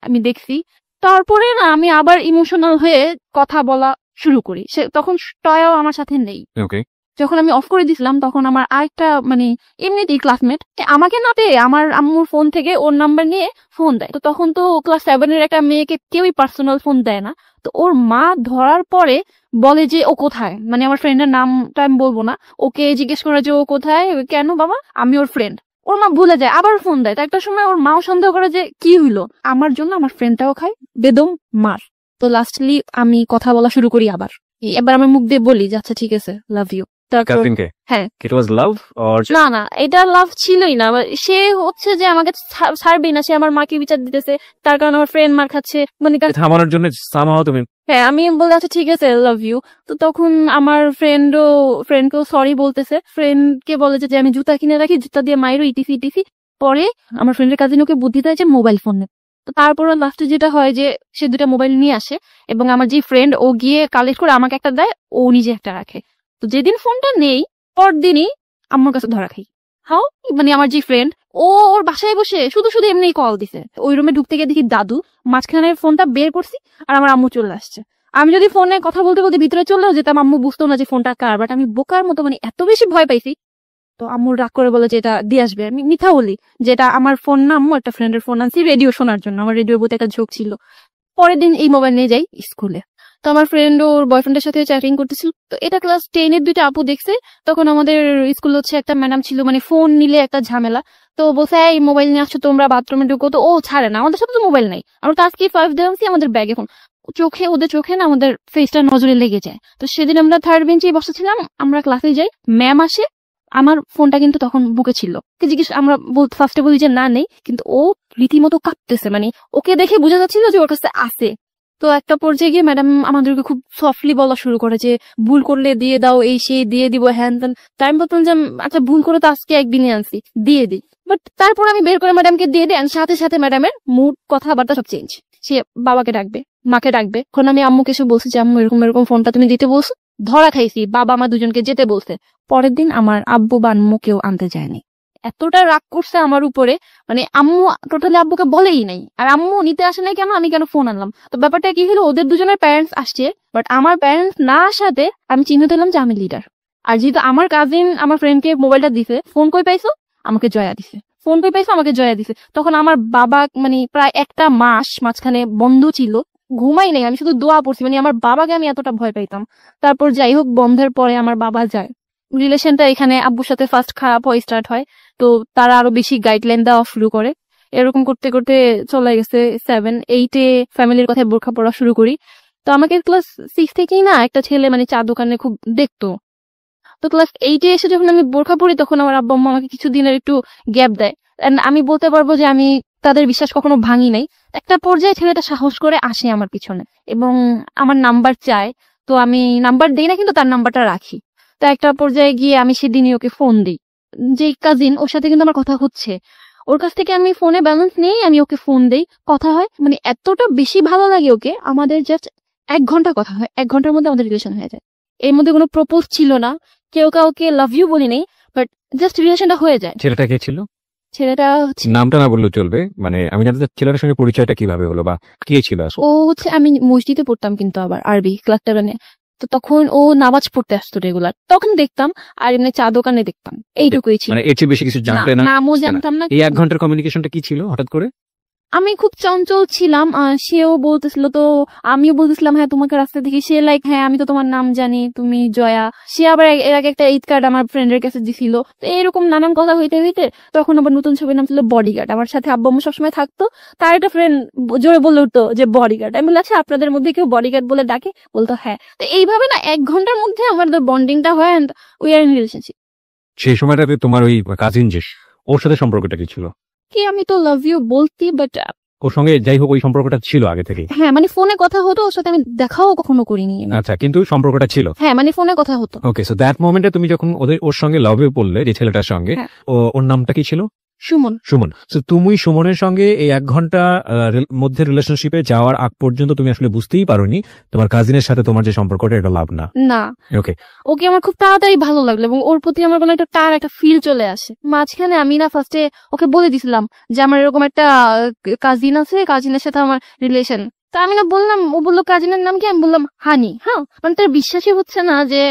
আমি দেখছি। তারপরে না আমি আবার ইমোশনাল হয়ে কথা বলা শুরু করি, সে তখন টয়াও আমার সাথে নেই। ওকে। যখন আমি অফ করে দিছিলাম তখন আমার আরেকটা মানে এমনিতেই ক্লাসমেট আমাকে না পেয়ে আমার আম্মুর ফোন থেকে ওর নাম্বার নিয়ে ফোন দেয়। তো তখন তো ক্লাস 7 একটা মেয়েকে কেউই পার্সোনাল ফোন দেয় না। তো ওর মা ধরার পরে বলে যে ও কোথায়, মানে আমার ফ্রেন্ডের নামটা আমি বলবো না, ওকে জিজ্ঞেস করে যে ও কোথায়, কেন বাবা, আমি ওর ফ্রেন্ড। ওর মা ভুলে যায়, আবার ফোন দেয়। তো একটা সময় ওর মাও সন্দেহ করে যে কি হইলো, আমার জন্য আমার ফ্রেন্ডটাও খায় বেদম মার। তো লাস্টলি আমি কথা বলা শুরু করি আবার। এবার আমি মুখ দিয়ে বলি যে আচ্ছা ঠিক আছে, লাভ ইউ। তারপর কাজিনকে হ্যাঁ, ইট ওয়াজ লাভ অর না না, এটা লাভ ছিলই না। সে হচ্ছে যে আমাকে ছাড়বেই না, সে আমার মাকে বিচার দিতেছে, তার কারণে আমার ফ্রেন্ড মার খাচ্ছে, মানে থামানোর জন্য সামহাও তুমি হ্যাঁ আমি বলে আচ্ছা ঠিক আছে লাভ ইউ। তো তখন আমার ফ্রেন্ডকেও সরি বলতেছে, ফ্রেন্ডকে বলে যে আমি জুতা কিনে রাখি, জুতা দিয়ে মাইরো ইটিসি ইটিসি। পরে আমার ফ্রেন্ডের কাজিন ওকে বুদ্ধি দেয় যে মোবাইল ফোন নে। তো তারপর লাস্টে যেটা হয় যে সে 2টা মোবাইল নিয়ে আসে এবং আমার যে ফ্রেন্ড ও গিয়ে কালেক্ট করে আমাকে একটা দেয়, ও নিজে একটা রাখে। তো যেদিন ফোনটা নেই পরদিনই আম্মুর কাছে ধরা খাই। হাও, মানে আমার যে ফ্রেন্ড ও ওর বাসায় বসে শুধু শুধু এমনি কল দিছে, ওই রুমে ঢুকতে গিয়ে দেখি দাদু, মাঝখানে ফোনটা বের করছি আর আমার আম্মু চলে আসছে। আমি যদি ফোনে কথা বলতে বলতে ভিতরে চলেও যেতাম, আম্মু বুঝতো না যে ফোনটা কার, বাট আমি বোকার মতো মানে এত বেশি ভয় পাইছি। তো আম্মুর রাগ করে বলে যে এটা দিয়ে আসবে। আমি মিথ্যা বলি যেটা আমার ফোন না, আম্মু একটা ফ্রেন্ডের ফোন আনছি রেডিও শোনার জন্য, আমার রেডিওর প্রতি একটা ঝোঁক ছিল। পরের দিন এই মোবাইল নিয়ে যাই স্কুলে। তো আমার ফ্রেন্ড ওর বয়ফ্রেন্ডের সাথে চ্যাটিং করতেছিল। তো এটা ক্লাস 10-এর 2টা আপু দেখছে। তখন আমাদের স্কুল হচ্ছে একটা ম্যাডাম ছিল, মানে ফোন নিলে একটা ঝামেলা। তো বলছে এই মোবাইল নিয়ে আসছো তোমরা, বাথরুমে ঢুকো। তো ও ছাড়ে না, আমাদের সাথে তো মোবাইল নাই, আমরা তো আজকে 5 দিয়ে আনছি আমাদের ব্যাগে ফোন। ওদের চোখে না আমাদের ফেসটা নজরে লেগে যায়। তো সেদিন আমরা 3rd বেঞ্চে বসেছিলাম, আমরা ক্লাসে যাই, ম্যাম আসে, আমার ফোনটা কিন্তু তখন বুকে ছিল। জিজ্ঞেস আমরা ফার্স্টে বলি যে না নেই, কিন্তু ও রীতিমতো কাঁপতেছে, মানে ওকে দেখে বোঝা যাচ্ছিল যে ওর কাছে আছে। তো একটা পর্যায়ে গিয়ে ম্যাডাম আমাদেরকে খুব সফটলি বলা শুরু করে যে ভুল করলে দিয়ে দাও, এই সেই দিয়ে দিব হ্যান ত্যান। তাই আমি বলতাম যে আচ্ছা ভুল করে তো আজকে একদিনই আনছি, দিয়ে দিই। বাট তারপর আমি বের করে ম্যাডামকে দিয়ে দিই, সাথে সাথে ম্যাডামের মুড কথাবার্তা সব চেঞ্জ। সে বাবাকে ডাকবে, মাকে ডাকবে। এখন আমি আম্মুকে এসে বলছি যে আম্মু এরকম এরকম ফোনটা তুমি দিতে বলছো, ধরা খাইছি, বাবা আমার দুজনকে যেতে বলছে। পরের দিন আমার আব্বু বা আম্মু কেউ আনতে যায়নি। এতটা রাগ করছে আমার উপরে, মানে আম্মু টোটালি আব্বুকে বলেই নাই, আর আম্মু নিতে আসে নাই কেন, আমি কেন ফোন আনলাম। তো ব্যাপারটা কি হলো, ওদের দুজনের প্যারেন্টস আসছে, বাট আমার প্যারেন্টস না আসাতে আমি চিহ্ন দিলাম যে আমি লিডার। আর যেহেতু আমার কাজিন আমার ফ্রেন্ডকে মোবাইলটা দিছে, ফোন কই পাইছো, আমাকে জয়া দিছে, ফোন কই পাইছো, আমাকে জয়া দিছে। তখন আমার বাবা মানে প্রায় একটা মাস মাঝখানে বন্ধ ছিল, ঘুমাই নাই, আমি শুধু দোয়া পড়ছি, মানে আমার বাবাকে আমি এতটা ভয় পাইতাম। তারপর যাই হোক বন্ধের পরে আমার বাবা যায়, রিলেশনটা এখানে আব্বুর সাথে ফার্স্ট খারাপ হয়ে স্টার্ট হয়। তো তারা আরো বেশি গাইডলাইন দেওয়া শুরু করে। এরকম করতে করতে চলে গেছে 7-8-এ ফ্যামিলির কথায় বোরখা পড়া শুরু করি। তো আমাকে ক্লাস 6 থেকেই না একটা ছেলে মানে চা দোকানে খুব দেখতো। তো ক্লাস 8-এ এসে যখন আমি বোরখা পড়ি তখন আমার আব্বা আম্মা আমাকে কিছুদিনের একটু গ্যাপ দেয়। আমি বলতে পারবো যে আমি তাদের বিশ্বাস কখনো ভাঙি নাই। একটা পর্যায়ে ছেলেটা সাহস করে আসে আমার পিছনে এবং আমার নাম্বার চায়। তো আমি নাম্বার দেই না, কিন্তু তার নাম্বারটা রাখি। তো একটা পর্যায়ে গিয়ে আমি সেদিনই ওকে ফোন দিই, যে কাজিন ওর সাথে কিন্তু আমার কথা হচ্ছে, ওর কাছ থেকে আমি ফোনে ব্যালেন্স নেই, আমি ওকে ফোন দেই, কথা হয়। মানে এতটা বেশি ভালো লাগে ওকে, আমাদের জাস্ট 1 ঘন্টা কথা হয়, 1 ঘন্টার মধ্যে আমাদের রিলেশন হয়ে যায়। এর মধ্যে কোনো প্রপোজ ছিল না, কেউ কাউকে লাভ ইউ বলি নেই, বাট জাস্ট রিলেশনটা হয়ে যায়। ছেলেটা কে ছিল? ছেলেটা নামটা না বললেও চলবে, মানে আমি জানতে চাই ছেলেটার সঙ্গে পরিচয়টা কিভাবে হলো বা কে ছিল আসলে? ও হচ্ছে, আমি মসজিদে পড়তাম কিন্তু আবার আরবি ক্লাস 7-এ। তো তখন ও নামাজ পড়তে আসতো রেগুলার, তখন দেখতাম, আর এমনি চা দোকানে দেখতাম, এইটুকুই ছিল। মানে এর চেয়ে বেশি কিছু জানতে না? নামও জানতাম না। এই 1 ঘন্টার কমিউনিকেশনটা কি ছিল হঠাৎ করে? আমি খুব চঞ্চল ছিলাম, সেও বলতেছিল, তো আমিও বলতেছিলাম হ্যাঁ তোমাকে রাস্তা দেখি। সে লাইক হ্যাঁ আমি তো তোমার নাম জানি, তুমি জয়া। সে আবার এর আগে একটা ঈদ কার্ড আমার ফ্রেন্ডের কাছে দিছিল। তো এরকম নানান কথা হইতে হইতে তখন আবার নতুন ছবির নাম ছিল বডিগার্ড। আমার সাথে আব্বু আম্মু সবসময় থাকতো, তার একটা ফ্রেন্ড জোরে বলে উঠতো যে বডিগার্ড। আমি বললাম আচ্ছা আপনাদের মধ্যে কেউ বডিগার্ড বলে ডাকে? বলতো হ্যাঁ। তো এইভাবে না 1 ঘন্টার মধ্যে আমাদের বন্ডিংটা হয়, and we are in relationship. সেই সময়টাতে তোমার ওই কাজিন যে ওর সাথে সম্পর্কটা কি ছিল? কি আমি তো লাভ ইউ বলতি, বাট ওর সঙ্গে যাই হোক ওই সম্পর্কটা ছিল আগে থেকে? হ্যাঁ মানে ফোনে কথা হতো, ওর সাথে আমি দেখাও কখনো করিনি। আচ্ছা, কিন্তু সম্পর্কটা ছিল? হ্যাঁ মানে ফোনে কথা হতো। ওকে, সো দ্যাট মোমেন্টে তুমি যখন ওর সঙ্গে লাভে পড়লে, যে ছেলেটার সঙ্গে, হ্যাঁ। ওর নামটা কি ছিল? সুমন। সুমন। সো তুমি সুমনের সঙ্গে এই 1 ঘন্টা মধ্যে রিলেশনশিপে যাওয়ার আগ পর্যন্ত তুমি আসলে বুঝতেই পারোনি তোমার কাজিনের সাথে তোমার যে সম্পর্কটা এটা লাভ না? না। ওকে। ওকে আমার খুব তাড়াতাড়ি ভালো লাগলো এবং ওর প্রতি আমার কোনো একটা ফিল চলে আসে। মাঝখানে আমি না ফার্স্টে ওকে বলে দিছিলাম যে আমার এরকম একটা কাজিন আছে, কাজিনের সাথে আমার রিলেশন। তা আমি না বললাম, ও বললো কাজিনের নাম কি, আমি বললাম হানি। হ্যাঁ, মানে তার বিশ্বাসই হচ্ছে না যে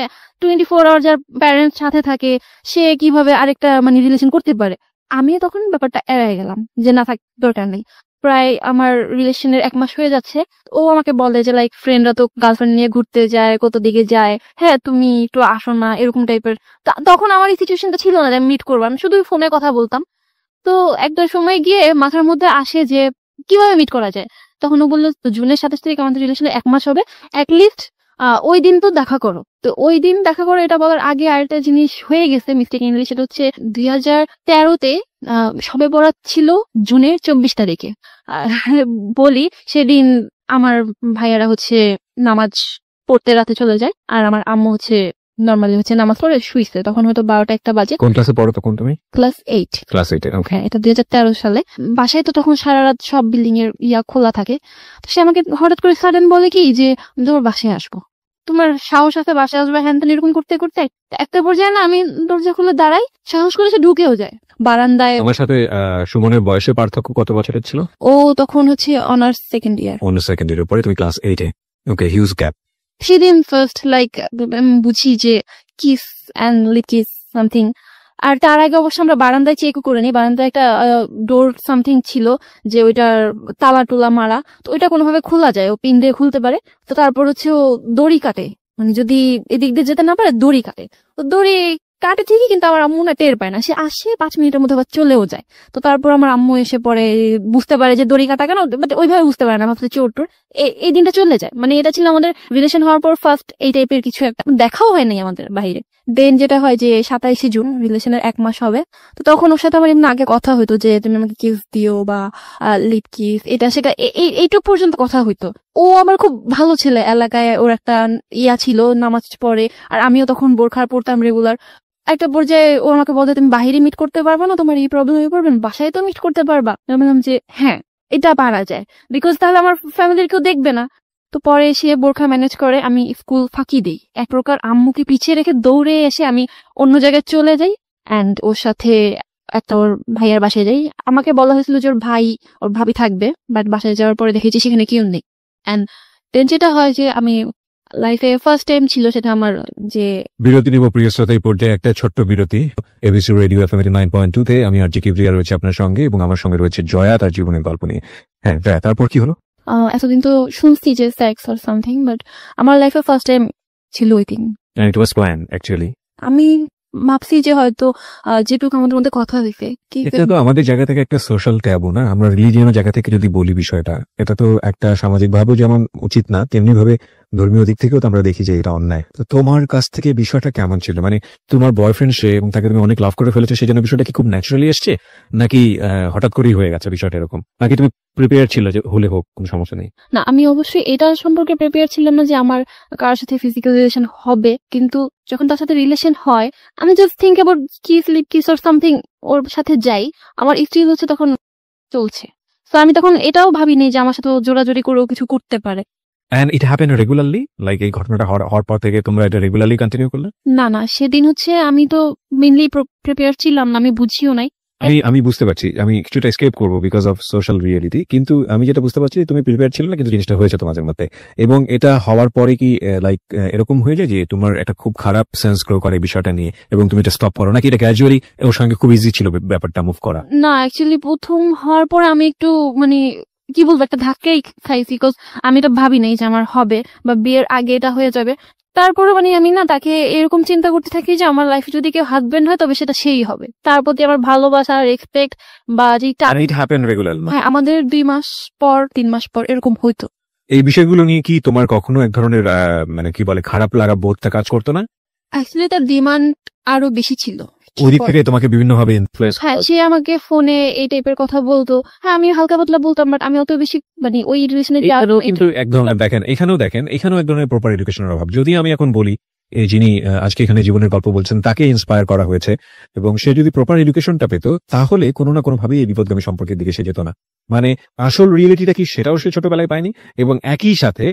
24 আওয়ার যার প্যারেন্টস সাথে থাকে সে কিভাবে আরেকটা মানে রিলেশন করতে পারে। আমি তখন ব্যাপারটা এড়াই গেলাম যে না থাক, দরকার নেই। প্রায় আমার রিলেশনের 1 মাস হয়ে যাচ্ছে। ও আমাকে বলে যে লাইক ফ্রেন্ডরা তো গার্লফ্রেন্ড নিয়ে ঘুরতে যায়, কত দিকে যায়, হ্যাঁ তুমি একটু আসো না, এরকম টাইপের। তখন আমার এই সিচুয়েশনটা ছিল না যে আমি মিট করবো, আমি শুধু ফোনে কথা বলতাম। তো একটা সময় গিয়ে মাথার মধ্যে আসে যে কিভাবে মিট করা যায়। তখন ও বললো জুনের 27 তারিখ আমাদের রিলেশনে 1 মাস হবে, অ্যাটলিস্ট ওই দিন তো দেখা করো। তো ওই দিন দেখা করো এটা বলার আগে আরেকটা জিনিস হয়ে গেছে মিস্টেক ইংলিশ, সেটা হচ্ছে 2013-তে সবে বরাত ছিল জুনের 24 তারিখে। বলি সেদিন আমার ভাইয়ারা হচ্ছে নামাজ পড়তে রাতে চলে যায়, আর আমার আম্মু হচ্ছে নর্মালি হচ্ছে নামাজ পড়ে শুইছে। তখন হয়তো 12টা-1টা বাজে। কোন ক্লাসে পড়ো তখন তুমি? ক্লাস 8। ক্লাস 8 এ। হ্যাঁ, এটা 2013 সালে। বাসায় তো তখন সারা রাত সব বিল্ডিং এর খোলা থাকে। তো সে আমাকে হঠাৎ করে সাডেন বলে কি যে তোর বাসায় আসবো, তোমার সাহস আছে বাসায় আসবে, হ্যান ত্যান এরকম করতে করতে একটা পর্যায়ে না আমি দরজা খুলে দাঁড়াই, সাহস করে সে ঢুকেও যায় বারান্দায়। আমার সাথে সুমনের বয়সের পার্থক্য কত বছরের ছিল? ও তখন হচ্ছে honours second year. Honours second ইয়ারের পরে তুমি ক্লাস 8 এ। Okay, huge gap. সেদিন ফার্স্ট লাইক বুঝি যে kiss and lip kiss something. আর তার আগে অবশ্য আমরা বারান্দায় চেকও করে নিই, বারান্দায় একটা ডোর সামথিং ছিল যে ওইটার তালা টুলা মারা, তো ওইটা কোনোভাবে খোলা যায়, ও পিন দিয়ে খুলতে পারে। তো তারপর হচ্ছে ও দড়ি কাটে, মানে যদি এদিক দিয়ে যেতে না পারে দড়ি কাটে। তো দড়ি কাটে ঠিকই, কিন্তু আমার আম্মু না টের পায় না, সে আসে 5 মিনিটের মধ্যে আবার চলেও যায়। তো তারপর আমার আম্মু এসে পরে বুঝতে পারে যে দড়ি কাটা কেন, বাট ওইভাবে বুঝতে পারে না, ভাবছে চোর টোর। এই দিনটা চলে যায়। মানে এটা ছিল আমাদের রিলেশন হওয়ার পর ফার্স্ট এই টাইপের কিছু একটা, দেখাও হয় নাই আমাদের বাইরে। দেন যেটা হয় যে 27শে জুন রিলেশনের 1 মাস হবে। তো তখন ওর সাথে আমার এমনি আগে কথা হইতো যে তুমি আমাকে কিস দিও বা লিপ কিস, এটা সেটা এইটুক পর্যন্ত কথা হইতো। ও আমার খুব ভালো ছেলে, এলাকায় ওর একটা ছিল, নামাজ পড়ে, আর আমিও তখন বোরখা পড়তাম রেগুলার। একটা পর্যায়ে ও আমাকে বলতে তুমি বাইরে মিট করতে পারবা না, তোমার এই প্রবলেম হয়ে পড়বেন, বাসায় তো মিট করতে পারবা। আমি বললাম যে হ্যাঁ এটা পারা যায়, বিকজ তাহলে আমার ফ্যামিলির কেউ দেখবে না। তো পরে সে বোরখা ম্যানেজ করে, আমি স্কুল ফাঁকি দিই, এক প্রকার আম্মুকে পিছিয়ে রেখে দৌড়ে এসে আমি অন্য জায়গায় চলে যাই অ্যান্ড ওর সাথে একটা ওর ভাইয়ার বাসায় যাই। আমাকে বলা হয়েছিল যে ওর ভাই ওর ভাবি থাকবে, বাট বাসায় যাওয়ার পরে দেখেছি সেখানে কেউ নেই। অ্যান্ড দেন যেটা হয় যে আমি লাইফে ফার্স্ট টাইম ছিল সেটা আমার যে বিরতি নিব প্রিয় শ্রোতা, এই পর্যায়ে একটা ছোট্ট বিরতি। এবিসি রেডিও এফএম 9.2 তে আমি আর জি কিবরিয়া রয়েছে আপনার সঙ্গে, এবং আমার সঙ্গে রয়েছে জয়া তার জীবনের গল্প নিয়ে। হ্যাঁ জয়া, তারপর কি হলো? এতদিন তো শুনছি যে সেক্স অর সামথিং, বাট আমার লাইফে ফার্স্ট টাইম ছিল ওই দিন। ইট ওয়াজ প্ল্যান অ্যাকচুয়ালি। আমি ভাবছি যে হয়তো যেটুকু আমাদের মধ্যে কথা হইছে, এটা তো আমাদের জায়গা থেকে একটা সোশ্যাল ট্যাবু না? আমরা রিলিজিয়নের জায়গা থেকে যদি বলি বিষয়টা, এটা তো একটা সামাজিক ভাবেও যেমন উচিত না, তেমনি ভাবে ধর্মীয় দিক থেকেও তো আমরা দেখি যে এটা অন্যায়। তো তোমার কাছ থেকে বিষয়টা কেমন ছিল? মানে তোমার বয়ফ্রেন্ড সে, এবং তাকে তুমি অনেক লাভ করে ফেলেছো, সেই জন্য বিষয়টা কি খুব ন্যাচারালি এসছে, নাকি হঠাৎ করেই হয়ে গেছে বিষয়টা এরকম, নাকি তুমি প্রিপেয়ার ছিল যে হলে হোক কোনো সমস্যা নেই? না, আমি অবশ্যই এটা সম্পর্কে প্রিপেয়ার ছিলাম না যে আমার কারোর সাথে ফিজিক্যাল রিলেশন হবে, কিন্তু যখন তার সাথে রিলেশন হয় আমি just think about kiss lip kiss or something, ওর সাথে যাই, আমার স্ত্রী হচ্ছে তখন চলছে। তো আমি তখন এটাও ভাবিনি যে আমার সাথে জোরাজোরি করেও কিছু করতে পারে। And it happened regularly? Like এই ঘটনাটা হওয়ার পর থেকে তোমরা এটা রেগুলারলি কন্টিনিউ করলে? না, সেদিন হচ্ছে আমি তো মেইনলি প্রিপেয়ার ছিলাম না, আমি বুঝিও নাই। আমি বুঝতে পারছি, আমি কিছুটা এসকেপ করবো বিকজ অফ সোশ্যাল রিয়েলিটি, কিন্তু আমি যেটা বুঝতে পারছি তুমি প্রিপেয়ার ছিল না, কিন্তু জিনিসটা হয়েছে তোমাদের মধ্যে। এবং এটা হওয়ার পরে কি লাইক এরকম হয়ে যায় যে তোমার একটা খুব খারাপ সেন্স গ্রো করে বিষয়টা নিয়ে, এবং তুমি এটা স্টপ করো, নাকি এটা ক্যাজুয়ালি ওর সঙ্গে খুব ইজি ছিল ব্যাপারটা মুভ করা? না, অ্যাকচুয়ালি প্রথম হওয়ার পরে আমি একটু মানে কি বলবো, একটা ধাক্কাই খাইছি, বিকজ আমি এটা ভাবি নাই যে আমার হবে বা বিয়ের আগে এটা হয়ে যাবে। তারপরে মানে আমি না তাকে এরকম চিন্তা করতে থাকি যে আমার লাইফে যদি কেউ হাজবেন্ড হয় তবে সেটা সেই হবে, তার প্রতি আমার ভালোবাসা রেসপেক্ট বা যেটা। It happen regular? হ্যাঁ, আমাদের 2 মাস পর 3 মাস পর এরকম হইতো। এই বিষয়গুলো নিয়ে কি তোমার কখনো এক ধরনের মানে কি বলে খারাপ লাগা বোধটা কাজ করতো না? অ্যাকচুয়ালি তার ডিমান্ড আরো বেশি ছিল, ওই দিক থেকে তোমাকে বিভিন্ন ভাবে ইনফ্লুয়েন্স? হ্যাঁ, সে আমাকে ফোনে এই টাইপের কথা বলতো, হ্যাঁ আমি হালকা পাতলা বলতাম, বাট আমি অত বেশি মানে ওই রিলেশনে কিন্তু এক ধরনের দেখেন এখানেও এক ধরনের প্রপার এডুকেশনের অভাব। যদি আমি এখন বলি এই যিনি আজকে এখানে জীবনের গল্প বলছেন তাকে ইন্সপায়ার করা হয়েছে, এবং সে যদি প্রপার এডুকেশনটা পেত তাহলে কোনো না কোনো ভাবে এই বিপদগামী সম্পর্কের দিকে সে যেত না। মানে আসল রিয়েলিটিটা কি সেটাও সে ছোটবেলায় পায়নি, এবং একই সাথে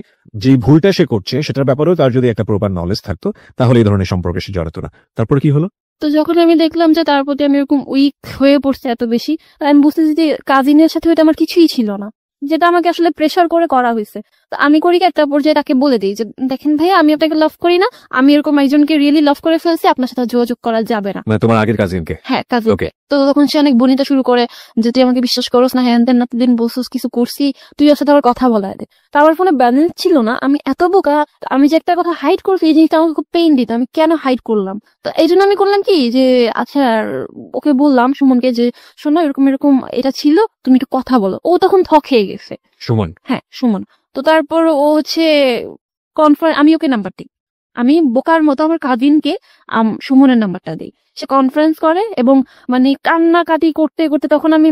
যে ভুলটা সে করছে সেটার ব্যাপারেও তার যদি একটা প্রপার নলেজ থাকতো তাহলে এই ধরনের সম্পর্কে সে জড়াতো না। তারপর কি হলো? তো যখন আমি দেখলাম যে তার প্রতি আমি এরকম উইক হয়ে পড়ছে এত বেশি, আমি বুঝতেছি যে কাজিনের সাথে ওইটা আমার কিছুই ছিল না। যেটা আমাকে আসলে প্রেশার করে করা হয়েছে। তো আমি করি কি, একটা পর্যায়ে তাকে বলে দিই যে দেখেন ভাইয়া, আমি আপনাকে লাভ করি না, আমি এরকম একজনকে রিয়েলি লাভ করে ফেলছি, আপনার সাথে যোগাযোগ করা যাবে না। মানে তোমার আগের কাজিনকে? হ্যাঁ, কাজে। ওকে। তো তখন সে অনেক বনিতা শুরু করে যে তুই আমাকে বিশ্বাস করস না, হ্যান তেন না, দিন বলছিস কিছু করছি, তুই ওর সাথে আবার কথা বলা দে। তারপর ফোনে ব্যালেন্স ছিল না, আমি এত বোকা, আমি যে একটা কথা হাইড করছি এই জিনিসটা আমাকে খুব পেইন দিত, আমি কেন হাইড করলাম। তো এই জন্য আমি করলাম কি যে আচ্ছা, ওকে বললাম সুমনকে যে শোনো এরকম এরকম এটা ছিল, তুমি একটু কথা বলো। ও তখন থ খেয়ে গেছে। সুমন? হ্যাঁ, সুমন। তো তারপর ও হচ্ছে আমি ওকে নাম্বার দিই, আমি বোকার মতো আমার কাজিনকে সুমনের নাম্বারটা দিই। সে কনফারেন্স করে এবং মানে কান্নাকাটি করতে করতে, তখন আমি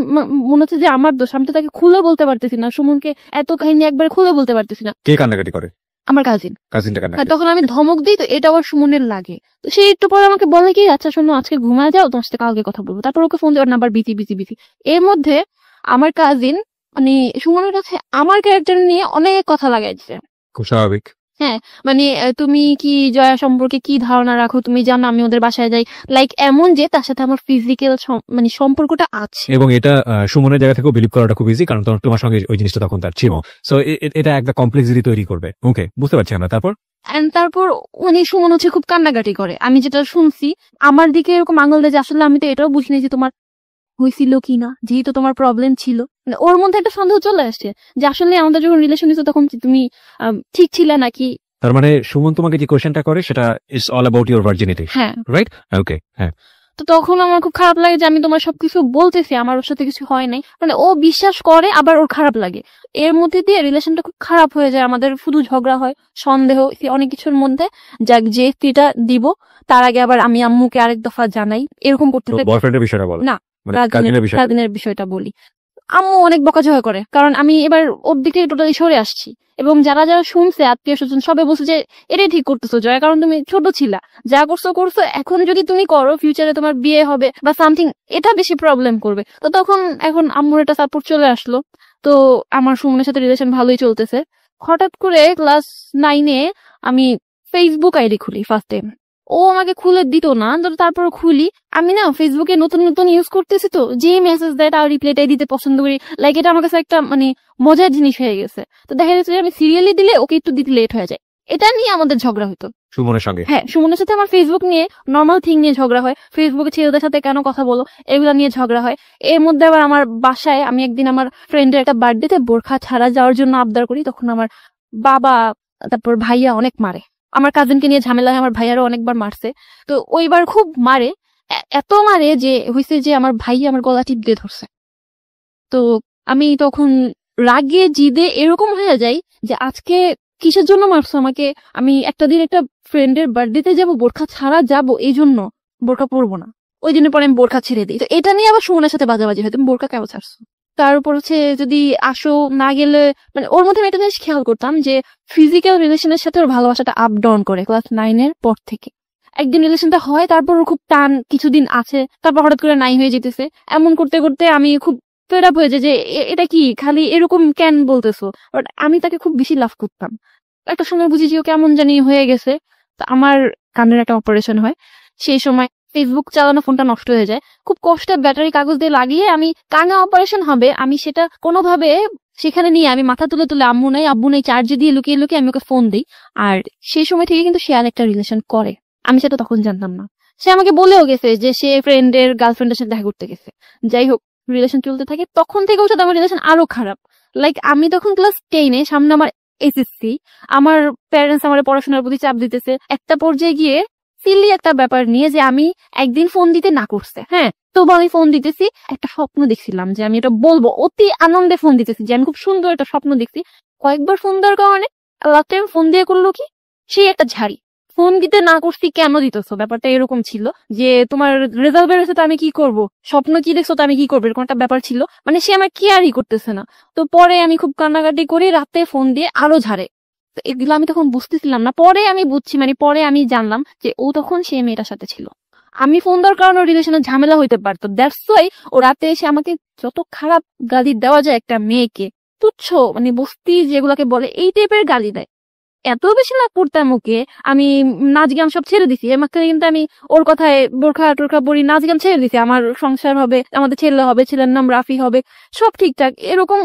মনে হচ্ছে যে আমার দোষ, আমি তো তাকে খুলে বলতে পারতেছি না, সুমনকে এত কাহিনী একবার খুলে বলতে পারতেছি না। কে কান্নাকাটি করে? আমার কাজিন। কাজিনটা কান্নাকাটি? তখন আমি ধমক দিই, তো এটা আবার সুমনের লাগে। তো সে একটু পরে আমাকে বলে কি আচ্ছা শোনো, আজকে ঘুমায় যাও, তোমার সাথে কালকে কথা বলবো। তারপর ওকে ফোন দেওয়ার নাম্বার বিজি বিজি বিজি। এর মধ্যে আমার কাজিন মানে সুমনের কাছে আমার ক্যারেক্টার নিয়ে অনেক কথা লাগাইছে। খুব স্বাভাবিক। হ্যাঁ, মানে তুমি কি জয়া সম্পর্কে কি ধারণা রাখো, তুমি জানো আমি ওদের বাসায় যাই, লাইক এমন যে তার সাথে আমার ফিজিক্যাল মানে সম্পর্কটা আছে। এবং এটা সুমনের জায়গা থেকেও বিলিভ করাটা খুব ইজি, কারণ তোমার সঙ্গে ওই জিনিসটা তখন তার ছিল। সো এটা একটা কমপ্লেক্সিটি তৈরি করবে। ওকে, বুঝতে পারছি আমরা। তারপর উনি সুমন হচ্ছে খুব কান্নাকাটি করে, আমি যেটা শুনছি আমার দিকে এরকম আঙুল দেয় যে আসলে আমি তো এটাও বুঝিনি যে তোমার হয়েছিল কিনা, যেহেতু তোমার প্রবলেম ছিল। মানে ওর মধ্যে একটা সন্দেহ চলে আসছে যে আসলে আমাদের যখন রিলেশন হয়েছে তখন তুমি ঠিক ছিলে নাকি। তার মানে সুমন তোমাকে যে কোশ্চেনটা করে সেটা is all about your virginity, হ্যাঁ রাইট? ওকে, হ্যাঁ। তো তখন আমার খুব খারাপ লাগে যে আমি তোমার সবকিছু বলতেছি, আমার ওর সাথে কিছু হয় নাই, মানে ও বিশ্বাস করে আবার ওর খারাপ লাগে। এর মধ্যে দিয়ে রিলেশনটা খুব খারাপ হয়ে যায়, আমাদের শুধু ঝগড়া হয়, সন্দেহ, অনেক কিছুর মধ্যে। যাক, যে স্ত্রীটা দিব তার আগে আবার আমি আম্মুকে আরেক দফা জানাই, এরকম করতে বয়ফ্রেন্ডের বিষয়টা বল না, মানে কাজিনের বিষয়টা বলি। আম্মু অনেক বকাঝকা করে, কারণ আমি এবার ওর দিকে টোটালি সরে আসছি, এবং যারা যারা শুনছে আত্মীয় স্বজন সবাই বলছে যে এটাই ঠিক করতেছো জয়া, কারণ তুমি ছোট ছিলা, যা করছো করছো, এখন যদি তুমি করো ফিউচারে তোমার বিয়ে হবে বা সামথিং, এটা বেশি প্রবলেম করবে। তো তখন এখন আম্মুর একটা সাপোর্ট চলে আসলো। তো আমার সুমনের সাথে রিলেশন ভালোই চলতেছে। হঠাৎ করে ক্লাস 9-এ আমি ফেসবুক আইডি খুলি ফার্স্ট টাইম। ও আমাকে খুলে দিত না, তারপর খুলি। আমি না ফেসবুকে নতুন নতুন ইউজ করতেছি, তো যে মেসেজ দেয় তার রিপ্লাইটাই দিতে পছন্দ করি, লাইক এটা আমার কাছে একটা মানে মজার জিনিস হয়ে গেছে। তো দেখা যাচ্ছে আমি সিরিয়ালি দিলে ওকে একটু দিতে লেট হয়ে যায়, এটা নিয়ে আমাদের ঝগড়া হতো সুমনের সঙ্গে। হ্যাঁ, সুমনের সাথে আমার ফেসবুক নিয়ে নর্মাল থিং নিয়ে ঝগড়া হয়, ফেসবুকে ছেলেদের সাথে কেন কথা বলো এগুলা নিয়ে ঝগড়া হয়। এর মধ্যে আবার আমার বাসায় আমি একদিন আমার ফ্রেন্ডের একটা বার্থডেতে বোরখা ছাড়া যাওয়ার জন্য আবদার করি, তখন আমার বাবা তারপর ভাইয়া অনেক মারে। আমার কাজিনকে নিয়ে ঝামেলা হয়, আমার ভাইয়ারও অনেকবার মারছে। তো ওইবার খুব মারে, এত মারে যে হয়েছে যে আমার ভাই আমার গলা টিপ দিয়ে ধরছে। তো আমি তখন রাগে জিদে এরকম হয়ে যাই যে আজকে কিসের জন্য মারছো আমাকে, আমি একটা দিন একটা ফ্রেন্ডের বার্থডেতে যাবো, বোরখা ছাড়া যাবো, এই জন্য বোরখা পরবো না। ওই দিনের পরে আমি বোরখা ছেড়ে দিই। তো এটা নিয়ে আবার সুমনের সাথে বাজাবাজি হয়, তুমি বোরখা কেন ছাড়ছো। তার উপর হচ্ছে যদি আসো না গেলে, মানে ওর মধ্যে আমি একটা জিনিস খেয়াল করতাম যে ফিজিক্যাল রিলেশনের সাথে ওর ভালোবাসাটা আপ ডাউন করে ক্লাস 9-এর পর থেকে। একদিন রিলেশনটা হয়, তারপর ওর খুব টান কিছুদিন আছে, তারপর হঠাৎ করে নাই হয়ে যেতেছে। এমন করতে করতে আমি খুব ফেড আপ হয়ে যায় যে এটা কি খালি এরকম কেন বলতেছো। বাট আমি তাকে খুব বেশি লাভ করতাম। একটা সময় বুঝি যে ও কেমন জানি হয়ে গেছে। তো আমার কানের একটা অপারেশন হয়, সেই সময় ফেসবুক চালানো ফোনটা নষ্ট হয়ে যায়। খুব কষ্টে ব্যাটারি কাগজ দিয়ে লাগিয়ে আমি কানে অপারেশন হবে, আমি সেটা কোনোভাবে সেখানে নিয়ে আমি মাথা তুলে তুলে আম্মু নেই চার্জে দিয়ে লুকিয়ে লুকিয়ে আমি ওকে ফোন দিই। আর সেই সময় থেকে কিন্তু সে আর একটা রিলেশন করে, আমি সেটা তখন জানতাম না। সে আমাকে বলেও গেছে যে সে ফ্রেন্ডের গার্লফ্রেন্ডের সাথে দেখা করতে গেছে। যাই হোক, রিলেশন চলতে থাকে, তখন থেকে ওর সাথে আমার রিলেশন আরো খারাপ। লাইক আমি তখন ক্লাস 10-এ, সামনে আমার এসএসসি, আমার প্যারেন্টস আমার পড়াশোনার প্রতি চাপ দিতেছে। একটা পর্যায়ে গিয়ে সিলি একটা ব্যাপার নিয়ে যে আমি একদিন ফোন দিতে না করছে, হ্যাঁ, তবু আমি ফোন দিতেছি। একটা স্বপ্ন দেখছিলাম যে আমি এটা বলবো, অতি আনন্দে ফোন দিতেছি যে আমি খুব সুন্দর একটা স্বপ্ন দেখছি। কয়েকবার ফোন দেওয়ার কারণে লাস্ট টাইম ফোন দিয়ে করলো কি, সেই একটা ঝাড়ি। ফোন দিতে না করছি কেন দিতেছো, ব্যাপারটা এরকম ছিল যে তোমার রেজাল্ট বেরোছে তো আমি কি করব, স্বপ্ন কি দেখছো তো আমি কি করবো, এরকম একটা ব্যাপার ছিল। মানে সে আমার কেয়ারই করতেছে না। তো পরে আমি খুব কান্নাকাটি করি, রাতে ফোন দিয়ে আরো ঝাড়ে। তো এগুলো আমি তখন বুঝতেছিলাম না, পরে আমি বুঝছি, মানে পরে আমি জানলাম যে ও তখন সেই মেয়েটার সাথে ছিল। আমি ফোন দেওয়ার কারণে রিলেশনের ঝামেলা হইতে পারতো, দ্যাটস ওয়াই ও রাতে এসে আমাকে যত খারাপ গালি দেওয়া যায় একটা মেয়েকে, তুচ্ছ মানে বস্তি যেগুলাকে বলে, এই টাইপের গালি দেয়। এত বেশি লাভ করতাম ওকে, আমি নাচ গান সব ছেড়ে দিছি। এর মাঝখানে কিন্তু আমি ওর কথায় বোরখা টোরখা পরি, নাচ গান ছেড়ে দিছি। আমার সংসার হবে, আমাদের ছেলে হবে, ছেলের নাম রাফি হবে, সব ঠিকঠাক। এরকম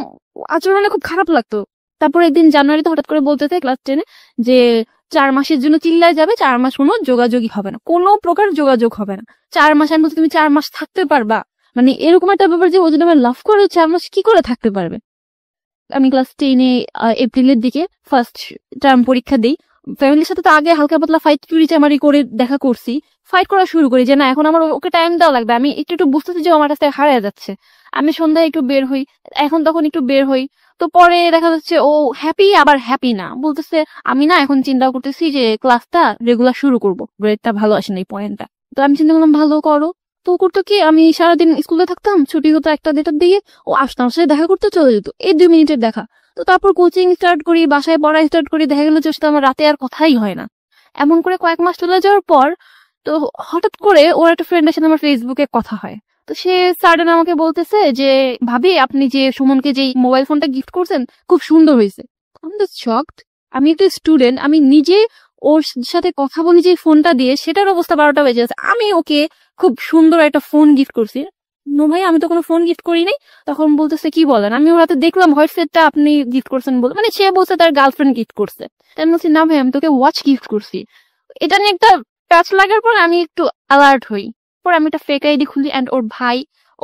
আচরণে খুব খারাপ লাগতো। তারপর একদিন জানুয়ারিতে হঠাৎ করে বলতেছে ক্লাস 10-এ যে 4 মাসের জন্য চিল্লায় যাবে, 4 মাস কোনো যোগাযোগই হবে না, কোনো প্রকার যোগাযোগ হবে না। 4 মাস আমি বলছি তুমি 4 মাস থাকতে পারবা? মানে এরকম একটা ব্যাপার যে ও যদি আমার লাভ করে 4 মাস কি করে থাকতে পারবে। আমি ক্লাস 10-এ এপ্রিলের দিকে ফার্স্ট টার্ম পরীক্ষা দিই। ফ্যামিলির সাথে তো আগে হালকা পাতলা ফাইট চুরিচামারি করে দেখা করছি, ফাইট করা শুরু করি যে না এখন আমার ওকে টাইম দেওয়া লাগবে। আমি একটু একটু বুঝতেছি যে ও আমার কাছ থেকে হারিয়ে যাচ্ছে। আমি সন্ধ্যায় একটু বের হই, এখন তখন একটু বের হই। তো পরে দেখা যাচ্ছে ও হ্যাপি আবার হ্যাপি না, বলতেছে আমি না এখন চিন্তা করতেছি যে ক্লাসটা রেগুলার শুরু করব, গ্রেডটা ভালো আসে না এই পয়েন্টটা। তো আমি চিন্তা করলাম ভালো করো। তো করতো কি, আমি সারাদিন স্কুলে থাকতাম, ছুটি হতো 1-2টার দিকে, ও আসতাম, সাথে দেখা করতে চলে যেত, এই 2 মিনিটের দেখা। তো তারপর কোচিং স্টার্ট করি, বাসায় পড়া স্টার্ট করি, দেখা গেল যে ওর সাথে আমার রাতে আর কথাই হয় না। এমন করে কয়েক মাস চলে যাওয়ার পর তো হঠাৎ করে ওর একটা ফ্রেন্ডের সাথে আমার ফেসবুকে কথা হয়। তো সে সাডেন আমাকে বলতেছে যে ভাবি আপনি যে সুমনকে যে মোবাইল ফোনটা গিফট করছেন খুব সুন্দর হয়েছে। আমি তো শকড। আমি একটা স্টুডেন্ট, আমি নিজে ওর সাথে কথা বলি যে ফোনটা দিয়ে, সেটার অবস্থা 12টা বেজে আছে, আমি ওকে খুব সুন্দর একটা ফোন গিফট করছি। নো ভাই, আমি তো কোনো ফোন গিফট করি নাই। তখন বলতেছে কি বলেন, আমি ওর হাতে দেখলাম হোয়াইট সেটটা আপনি গিফট করছেন বলে, মানে সে বলছে তার গার্লফ্রেন্ড গিফট করছে। তাই আমি বলছি না ভাই আমি তোকে ওয়াচ গিফট করছি। এটা নিয়ে একটা টাচ লাগার পর আমি একটু অ্যালার্ট হই। পর আমি একটা ফেক আইডি খুলি এন্ড ওর ভাই,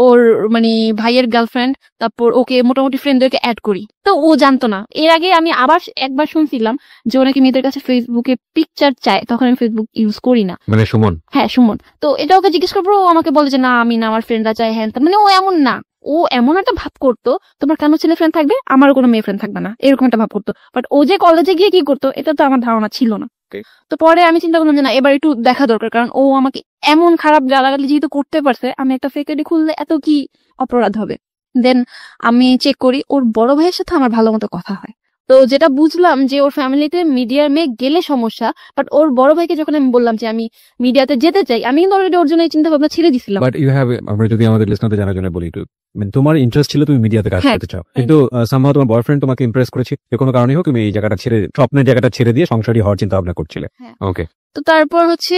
ওর মানে ভাইয়ের গার্লফ্রেন্ড, তারপর ওকে মোটামুটি ফ্রেন্ডদেরকে অ্যাড করি। তো ও জানতো না। এর আগে আমি আবার একবার শুনছিলাম যে ও নাকি মেয়েদের কাছে ফেসবুকে পিকচার চায়, তখন আমি ফেসবুক ইউজ করি না। মানে সুমন? হ্যাঁ সুমন। তো এটা ওকে জিজ্ঞেস করবো, ও আমাকে বলে যে না আমি না, আমার ফ্রেন্ডরা চায়, হ্যাঁ মানে ও এমন না। ও এমন একটা ভাব করতো তোমার কেন ছেলে ফ্রেন্ড থাকবে, আমারও কোনো মেয়ে ফ্রেন্ড থাকবে না, এরকম একটা ভাব করতো। বাট ও যে কলেজে গিয়ে কি করতো এটা তো আমার ধারণা ছিল না। তো পরে আমি চিন্তা করলাম যে না এবার একটু দেখা দরকার, কারণ ও আমাকে এমন খারাপ গালাগালি যেহেতু করতে পারছে, আমি একটা ফেক আইডি খুললে এত কি অপরাধ হবে। দেন আমি চেক করি, ওর বড় ভাইয়ের সাথে আমার ভালো মতো কথা হয়। তো যেটা বুঝলাম যে ওর ফ্যামিলিতে মিডিয়ার মেয়ে গেলে সমস্যা, বাট ওর বড় ভাইকে যখন আমি বললাম যে আমি মিডিয়াতে যেতে চাই, আমি কিন্তু অলরেডি ওর জন্য এই চিন্তা ভাবনা ছেড়ে দিছিলাম। বাট ইউ হ্যাভ, আমরা যদি আমাদের লিসনারদের জানার জন্য বলি, মানে তোমার ইন্টারেস্ট ছিল তুমি মিডিয়াতে কাজ করতে চাও, কিন্তু সামহাও তোমার বয়ফ্রেন্ড তোমাকে ইমপ্রেস করেছে, যে কোনো কারণে হোক তুমি এই জায়গাটা ছেড়ে, স্বপ্নের জায়গাটা ছেড়ে দিয়ে সংসারী হওয়ার চিন্তা ভাবনা করছিলে। ওকে। তো তারপর হচ্ছে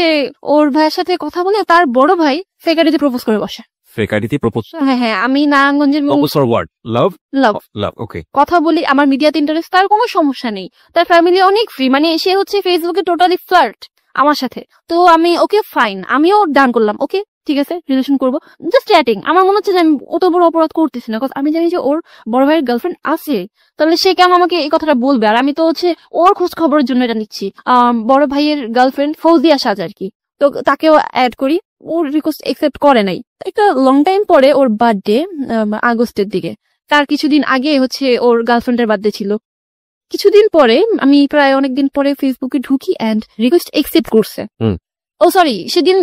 ওর ভাইয়ের সাথে কথা বলে তার বড় ভাই ফেক আইডিতে প্রপোজ করে বসে। ফেক আইডিতে প্রপোজ? হ্যাঁ, আমি নারায়ণগঞ্জের প্রপোজ ফর হোয়াট? লাভ? লাভ। লাভ, ওকে। কথা বলি, আমার মিডিয়াতে ইন্টারেস্ট, তার কোনো সমস্যা নেই, তার ফ্যামিলি অনেক ফ্রি, মানে সে হচ্ছে ফেসবুকে টোটালি ফ্লার্ট আমার সাথে। তো আমি ওকে ফাইন, আমিও ডান করলাম, ওকে ঠিক আছে রিলেশন করবো, জাস্ট চ্যাটিং। আমার মনে হচ্ছে যে আমি অত বড় অপরাধ করতেছি না, আমি জানি যে ওর বড় ভাইয়ের গার্লফ্রেন্ড আছে, তাহলে সে কেন আমাকে এই কথাটা বলবে। আর আমি তো হচ্ছে ওর খোঁজ খবরের জন্য এটা নিচ্ছি। বড় ভাইয়ের গার্লফ্রেন্ড ফৌজিয়া সাজ আর কি, তো তাকেও অ্যাড করি, ওর রিকোয়েস্ট একসেপ্ট করে নাই। একটা লং টাইম পরে ওর বার্থডে আগস্টের দিকে, তার কিছুদিন আগে হচ্ছে ওর গার্লফ্রেন্ডের বার্থডে ছিল। কিছুদিন পরে আমি প্রায় অনেকদিন পরে ফেসবুকে ঢুকি এন্ড রিকোয়েস্ট একসেপ্ট করছে। ও সরি, সেদিন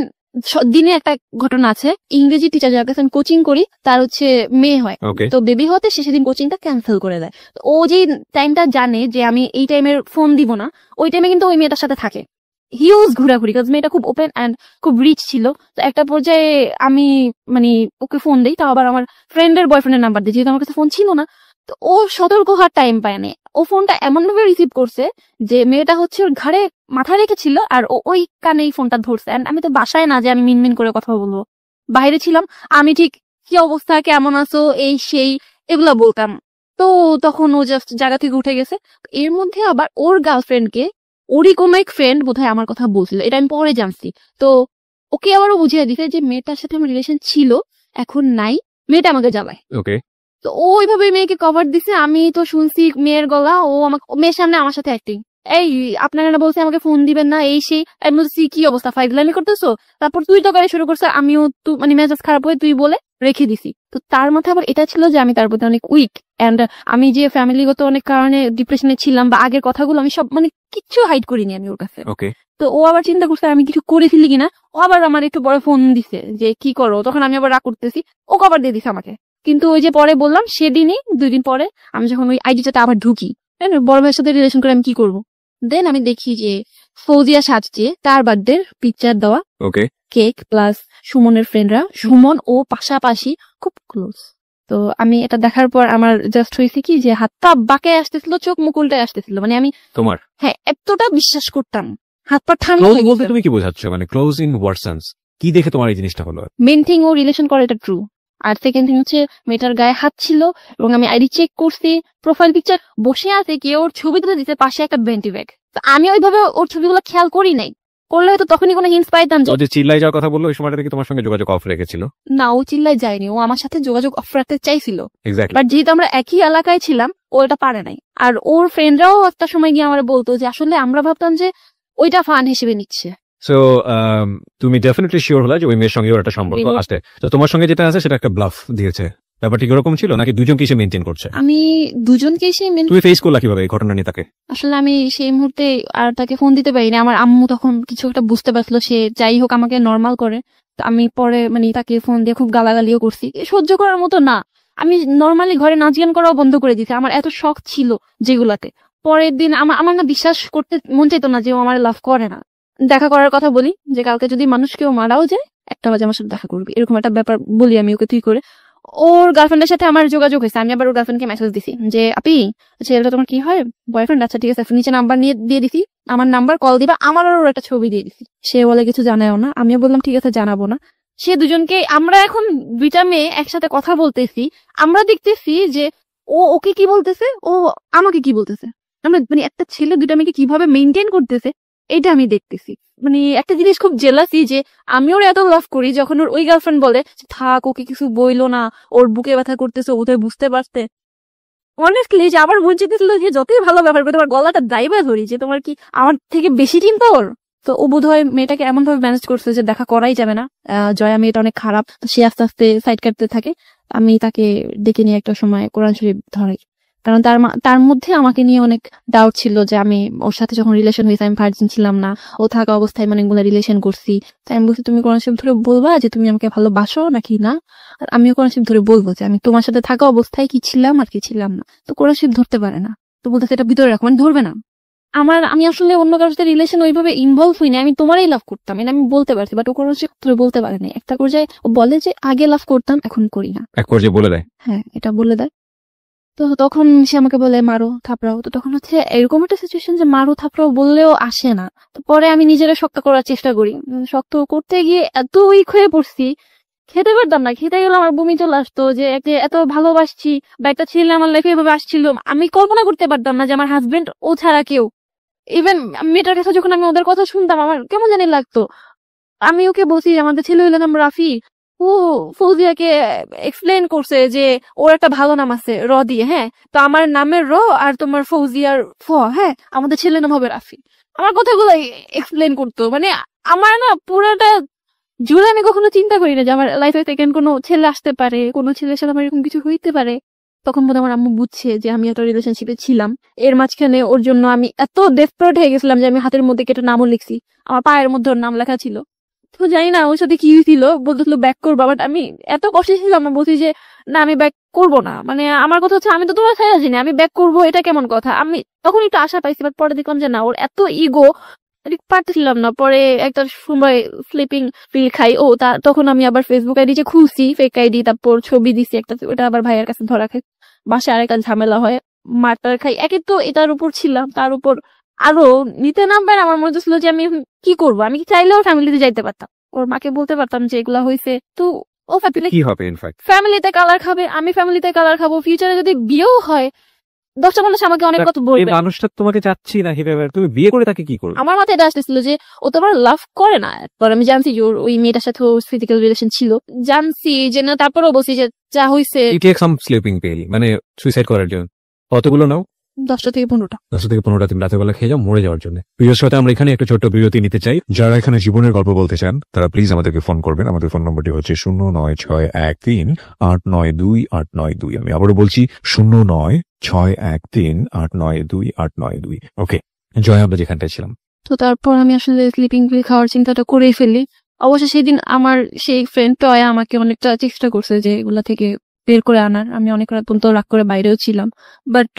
দিনে একটা ঘটনা আছে, ইংরেজি টিচার যার কাছে আমি কোচিং করি তার হচ্ছে মেয়ে হয়, তো বেবি হতে সে সেদিন কোচিংটা ক্যান্সেল করে দেয়। ও যে টাইমটা জানে যে আমি এই টাইমের ফোন দিব না, ওই টাইমে কিন্তু ওই মেয়েটার সাথে থাকে, হিউজ ঘোরাঘুরি, কারণ মেয়েটা খুব ওপেন অ্যান্ড খুব রিচ ছিল। তো একটা পর্যায়ে আমি মানে ওকে ফোন দিই, তাও আবার আমার ফ্রেন্ডের বয়ফ্রেন্ডের নাম্বার দিই, যেহেতু আমার কাছে ফোন ছিল না। তো ও সতর্ক হওয়ার টাইম পায় না, ও ফোনটা এমন ভাবে রিসিভ করছে যে মেয়েটা হচ্ছে ওর ঘাড়ে মাথা রেখেছিল আর ওই কানেই ফোনটা ধরছে। আমি তো বাসায় না যে আমি মিনমিন করে কথা বলবো, বাইরে ছিলাম, আমি ঠিক কি অবস্থা, কেমন আছো, এই সেই এগুলা বলতাম। তো তখন ও জাস্ট জায়গা থেকে উঠে গেছে। এর মধ্যে আবার ওর গার্লফ্রেন্ডকে ওরই কোনো এক ফ্রেন্ড বোধহয় আমার কথা বলছিল, এটা আমি পরে জানছি। তো ওকে আবারও বুঝিয়ে দিতে যে মেয়েটার সাথে আমার রিলেশন ছিল, এখন নাই, মেয়েটা আমাকে জ্বালায়। ওকে। তো ও ওইভাবে মেয়েকে কভার দিছে, আমি তো শুনছি মেয়ের গলা, ও আমাকে মেয়ের সামনে আমার সাথে অ্যাক্টিং, এই আপনারা না বলছে আমাকে ফোন দিবেন না, এই সেই। আমি বলছি কি অবস্থা, ফাইজলামি করতেছো? তারপর তুই তো করে শুরু করছো, আমিও তো মানে মেজাজ খারাপ হয়ে তুই বলে রেখে দিছি। তো তার মাথায় আবার এটা ছিল যে আমি তার প্রতি অনেক উইক, এন্ড আমি যে ফ্যামিলিগত অনেক কারণে ডিপ্রেশনে ছিলাম বা আগের কথাগুলো আমি সব মানে কিচ্ছু হাইড করিনি আমি ওর কাছে। তো ও আবার চিন্তা করছে আমি কিছু করে ফেলি কিনা, ও আবার আমার একটু বড় ফোন দিছে যে কি করো, তখন আমি আবার রাগ করতেছি, ও কভার দিয়ে দিছে আমাকে। কিন্তু ওই যে পরে বললাম সেদিনই 2 দিন পরে আমি যখন ওই আইডিটাতে আবার ঢুকি, বড় ভাইয়ের সাথে রিলেশন করে আমি কি করবো, দেন আমি দেখি যে ফৌজিয়া সাজছে, তার বার্থডে পিকচার দেওয়া, কেক প্লাস সুমনের ফ্রেন্ডরা, সুমন ও পাশাপাশি খুব ক্লোজ। তো আমি এটা দেখার পর আমার জাস্ট হয়েছে কি যে হাত পা বাঁকে আসতেছিল, চোখ মুখ উল্টে আসতেছিল, মানে আমি তোমার হ্যাঁ এতটা বিশ্বাস করতাম, হাত পা ঠান্ডা হয়ে গেছে। তুমি কি বোঝাচ্ছ, মানে ক্লোজ ইন হোয়াট সেন্স, কি দেখে তোমার এই জিনিসটা হলো? মেন থিং ও রিলেশন করে, এটা ট্রু। আর সেকেন্ড থিং হচ্ছে মেয়েটার গায়ে হাত ছিল এবং আমি আইডি চেক করছি, প্রোফাইল পিকচার বসে আছে কি ওর ছবি তুলে দিতে পাশে একটা ভেন্টি ব্যাগ। আমি ওইভাবে ওর ছবিগুলো খেয়াল করি নাই, করলে হয়তো তখনই কোনো হিন্টস পাইতাম ও যে চিল্লাই যাওয়ার কথা বললো ওই সময়টা থেকে তোমার সঙ্গে যোগাযোগ অফ রেখেছিল? না, ও চিল্লায় যায়নি, ও আমার সাথে যোগাযোগ অফ রাখতে চাইছিল, এক্স্যাক্টলি। বাট যেহেতু আমরা একই এলাকায় ছিলাম ও এটা পারে নাই। আর ওর ফ্রেন্ডরাও একটা সময় গিয়ে আমার বলতো যে আসলে আমরা ভাবতাম যে ওইটা ফান হিসেবে নিচ্ছে। সো তুমি ডেফিনেটলি শিওর হলা যে ওই মেয়ের সঙ্গে ওর একটা সম্পর্ক আসছে, তো তোমার সঙ্গে যেটা আছে সেটা একটা ব্লাফ দিয়েছে, ব্যাপারটি এরকম ছিল নাকি দুজনকে সে মেনটেন করছে? আমি দুজনকেই তুমি ফেস করলা কিভাবে এই ঘটনা নিয়ে তাকে? আসলে আমি সেই মুহূর্তে আর তাকে ফোন দিতে পারিনি, আমার আম্মু তখন কিছু একটা বুঝতে পারছিল, সে যাই হোক আমাকে নর্মাল করে। তো আমি পরে মানে তাকে ফোন দিয়ে খুব গালাগালিও করছি, সহ্য করার মতো না। আমি নর্মালি ঘরে নাচ গান করাও বন্ধ করে দিয়েছি, আমার এত শখ ছিল যেগুলাতে। পরের দিন আমার না বিশ্বাস করতে মন চাইতো না যে ও আমার লাভ করে না। দেখা করার কথা বলি যে কালকে যদি মানুষ কেউ মারাও যায় 1টা বাজে আমার সাথে দেখা করবি, এরকম একটা ব্যাপার বলি আমি ওকে, তুই করে। ওর গার্লফ্রেন্ডের সাথে আমার যোগাযোগ হয়েছে, আমি আবার ওর গার্লফ্রেন্ডকে মেসেজ দিছি যে আপি ছেলেটা তোমার কি হয়, বয়ফ্রেন্ড? আচ্ছা ঠিক আছে, নিচে নাম্বার নিয়ে দিয়ে দিছি, আমার নাম্বার কল দিবা, আমার ওর একটা ছবি দিয়ে দিছি। সে বলে কিছু জানাও না, আমিও বললাম ঠিক আছে জানাবো না। সে দুজনকে, আমরা এখন 2টা মেয়ে একসাথে কথা বলতেছি, আমরা দেখতেছি যে ও ওকে কি বলতেছে, ও আমাকে কি বলতেছে, আমরা মানে একটা ছেলে 2টা মেয়েকে কিভাবে মেনটেন করতেছে এটা আমি দেখতেছি। মানে একটা জিনিস খুব জেলাসি যে আমি ওর এত লাভ করি, যখন ওর ওই গার্লফ্রেন্ড বলে থাক ওকে কিছু বইলো না, ওর বুকে ব্যথা করতেছে, বোধহয় বুঝতে পারতে। অনেস্টলি যে আমার মন চেয়েছিল যে যতই ভালো ব্যবহার করে তোমার গলাটা দাইবা ধরি, যে তোমার কি আমার থেকে বেশি চিন্তা ওর। তো ও বোধহয় মেয়েটাকে এমন ভাবে ম্যানেজ করছে যে দেখা করাই যাবে না। জয়া মেয়েটা অনেক খারাপ, তো সে আস্তে আস্তে সাইড কাটতে থাকে। আমি তাকে ডেকে নিয়ে একটা সময় কোরআন শরীফ ধরাই, কারণ তার মধ্যে আমাকে নিয়ে অনেক ডাউট ছিল যে আমি ওর সাথে যখন রিলেশন হয়েছে আমি ভার্জিন ছিলাম না, ও থাকা অবস্থায় অনেকগুলো রিলেশন করছি। তাই আমি বলছি তুমি কোরআন শরীফ ধরে বলবা যে তুমি আমাকে ভালোবাসো নাকি না, আর আমিও কোরআন শরীফ ধরে বলবো যে আমি তোমার সাথে থাকা অবস্থায় কি ছিলাম আর কি ছিলাম না। তো কোরআন শরীফ ধরতে পারে না, তো বলতেছে এটা ভিতরে রাখো, মানে ধরবে না। আমি আসলে অন্য কারোর সাথে রিলেশন ওইভাবে ইনভলভ হইনি, আমি তোমারই লাভ করতাম, এটা আমি বলতে পারছি, বাট ও কোরআন শরীফ ধরে বলতে পারে না। একটা পর্যায়ে ও বলে যে আগে লাভ করতাম এখন করি না, এক পর্যায়ে বলে দেয়। হ্যাঁ এটা বলে দেয়। তো তখন সে আমাকে বলে মারো থাপড়াও, তো তখন হচ্ছে এরকম একটা সিচুয়েশন যে মারো থাপড়াও বললেও আসে না। তো পরে আমি নিজেরা শক্ত করার চেষ্টা করি, শক্ত করতে গিয়ে এত উইক হয়ে পড়ছি, খেতে পারতাম না, খেতে গেলে আমার বমি চলে আসতো, যে এত ভালোবাসছি বা একটা ছেলে আমার লাইফে এভাবে আসছিল, আমি কল্পনা করতে পারতাম না যে আমার হাজবেন্ড ও ছাড়া কেউ। ইভেন মেয়েটার কাছে যখন আমি ওদের কথা শুনতাম আমার কেমন জানি লাগতো। আমি ওকে বলছি আমাদের ছেলে হইলো নাম রাফি, ও ফৌজিয়াকে এক্সপ্লেন করছে যে ওর একটা ভালো নাম আছে র দিয়ে, হ্যাঁ তো আমার নামের র আর তোমার ফৌজিয়ার ফ, হ্যাঁ আমাদের ছেলের নাম হবে রাফি। আমার কথাগুলো এক্সপ্লেন করতো, মানে আমার না পুরাটা জুড়ে আমি কখনো চিন্তা করি না যে আমার লাইফে সেকেন্ড কোনো ছেলে আসতে পারে, কোনো ছেলের সাথে আমার এরকম কিছু হইতে পারে। তখন বোধ আমার আম্মু বুঝছে যে আমি একটা রিলেশনশিপে ছিলাম, এর মাঝখানে ওর জন্য আমি এত ডেসপারেট হয়ে গেছিলাম যে আমি হাতের মধ্যে কেটে নামও লিখছি, আমার পায়ের মধ্যে ওর নাম লেখা ছিল। তো জানি না ওর সাথে কি হয়েছিল, বলতেছিল ব্যাক করবো, বাট আমি এত কষ্টে ছিলাম, আমি বলছি যে না আমি ব্যাক করবো না, মানে আমার কথা হচ্ছে আমি তো তোমার ছায়া জানি আমি ব্যাক করবো, এটা কেমন কথা। আমি তখন একটু আশা পাইছি, বাট পরে দেখলাম যে না ওর এত ইগো, পারতেছিলাম না। পরে একটা সময় স্লিপিং পিল খাই, তখন আমি আবার ফেসবুক আইডি যে খুলছি ফেক আইডি, তারপর ছবি দিছি একটা, ওটা আবার ভাইয়ের কাছে ধরা খাই, বাসায় আরেকটা ঝামেলা হয়, মারটার খাই। একে তো এটার উপর ছিলাম, তার উপর আরো নিতে নামবার আমার মনে ছিল যে আমি কি করবো, আমি চাইলেও ফ্যামিলিতে যাইতে পারতাম, ওর মাকে বলতে পারতাম যে এগুলা হয়েছে, তো ও কি হবে ইনফ্যাক্ট ফ্যামিলিতে কালার খাবে, আমি ফ্যামিলিতে কালার খাবো, ফিউচারে যদি বিয়েও হয় 10টা মানুষ আমাকে অনেক কথা বলবে। এই মানুষটা তোমাকে চাচ্ছি না হিসেবে তুমি বিয়ে করে তাকে কি করবে? আমার মাথায় এটা আসতেছিল যে ও তো আমার লাভ করে না, পরে আমি জানছি যে ওই মেয়েটার সাথে ফিজিক্যাল রিলেশন ছিল, জানছি যে না, তারপরেও বলছি যে যা হয়েছে। You take some sleeping pill, মানে সুইসাইড করার জন্য। কতগুলো নাও? 10টা থেকে 15টা। 10টা থেকে 15টা তুমি রাতের বেলা খেয়ে যাও মরে যাওয়ার জন্য। প্রিয় শ্রোতা, আমরা এখানে একটা ছোট্ট বিরতি নিতে চাই। যারা এখানে জীবনের গল্প বলতে চান তারা প্লিজ আমাদেরকে ফোন করবেন। আমাদের ফোন নম্বরটি হচ্ছে 09613892892। আমি আবারও বলছি 09613892892। ওকে জয়, আমরা যেখানটায় ছিলাম। তো তারপর আমি আসলে স্লিপিং পিল খাওয়ার চিন্তাটা করেই ফেলি। অবশ্য সেদিন আমার সেই ফ্রেন্ড টয়া আমাকে অনেকটা চেষ্টা করছে যে এগুলা থেকে বের করে আনার, আমি অনেক রাত পর্যন্ত রাগ করে বাইরেও ছিলাম, বাট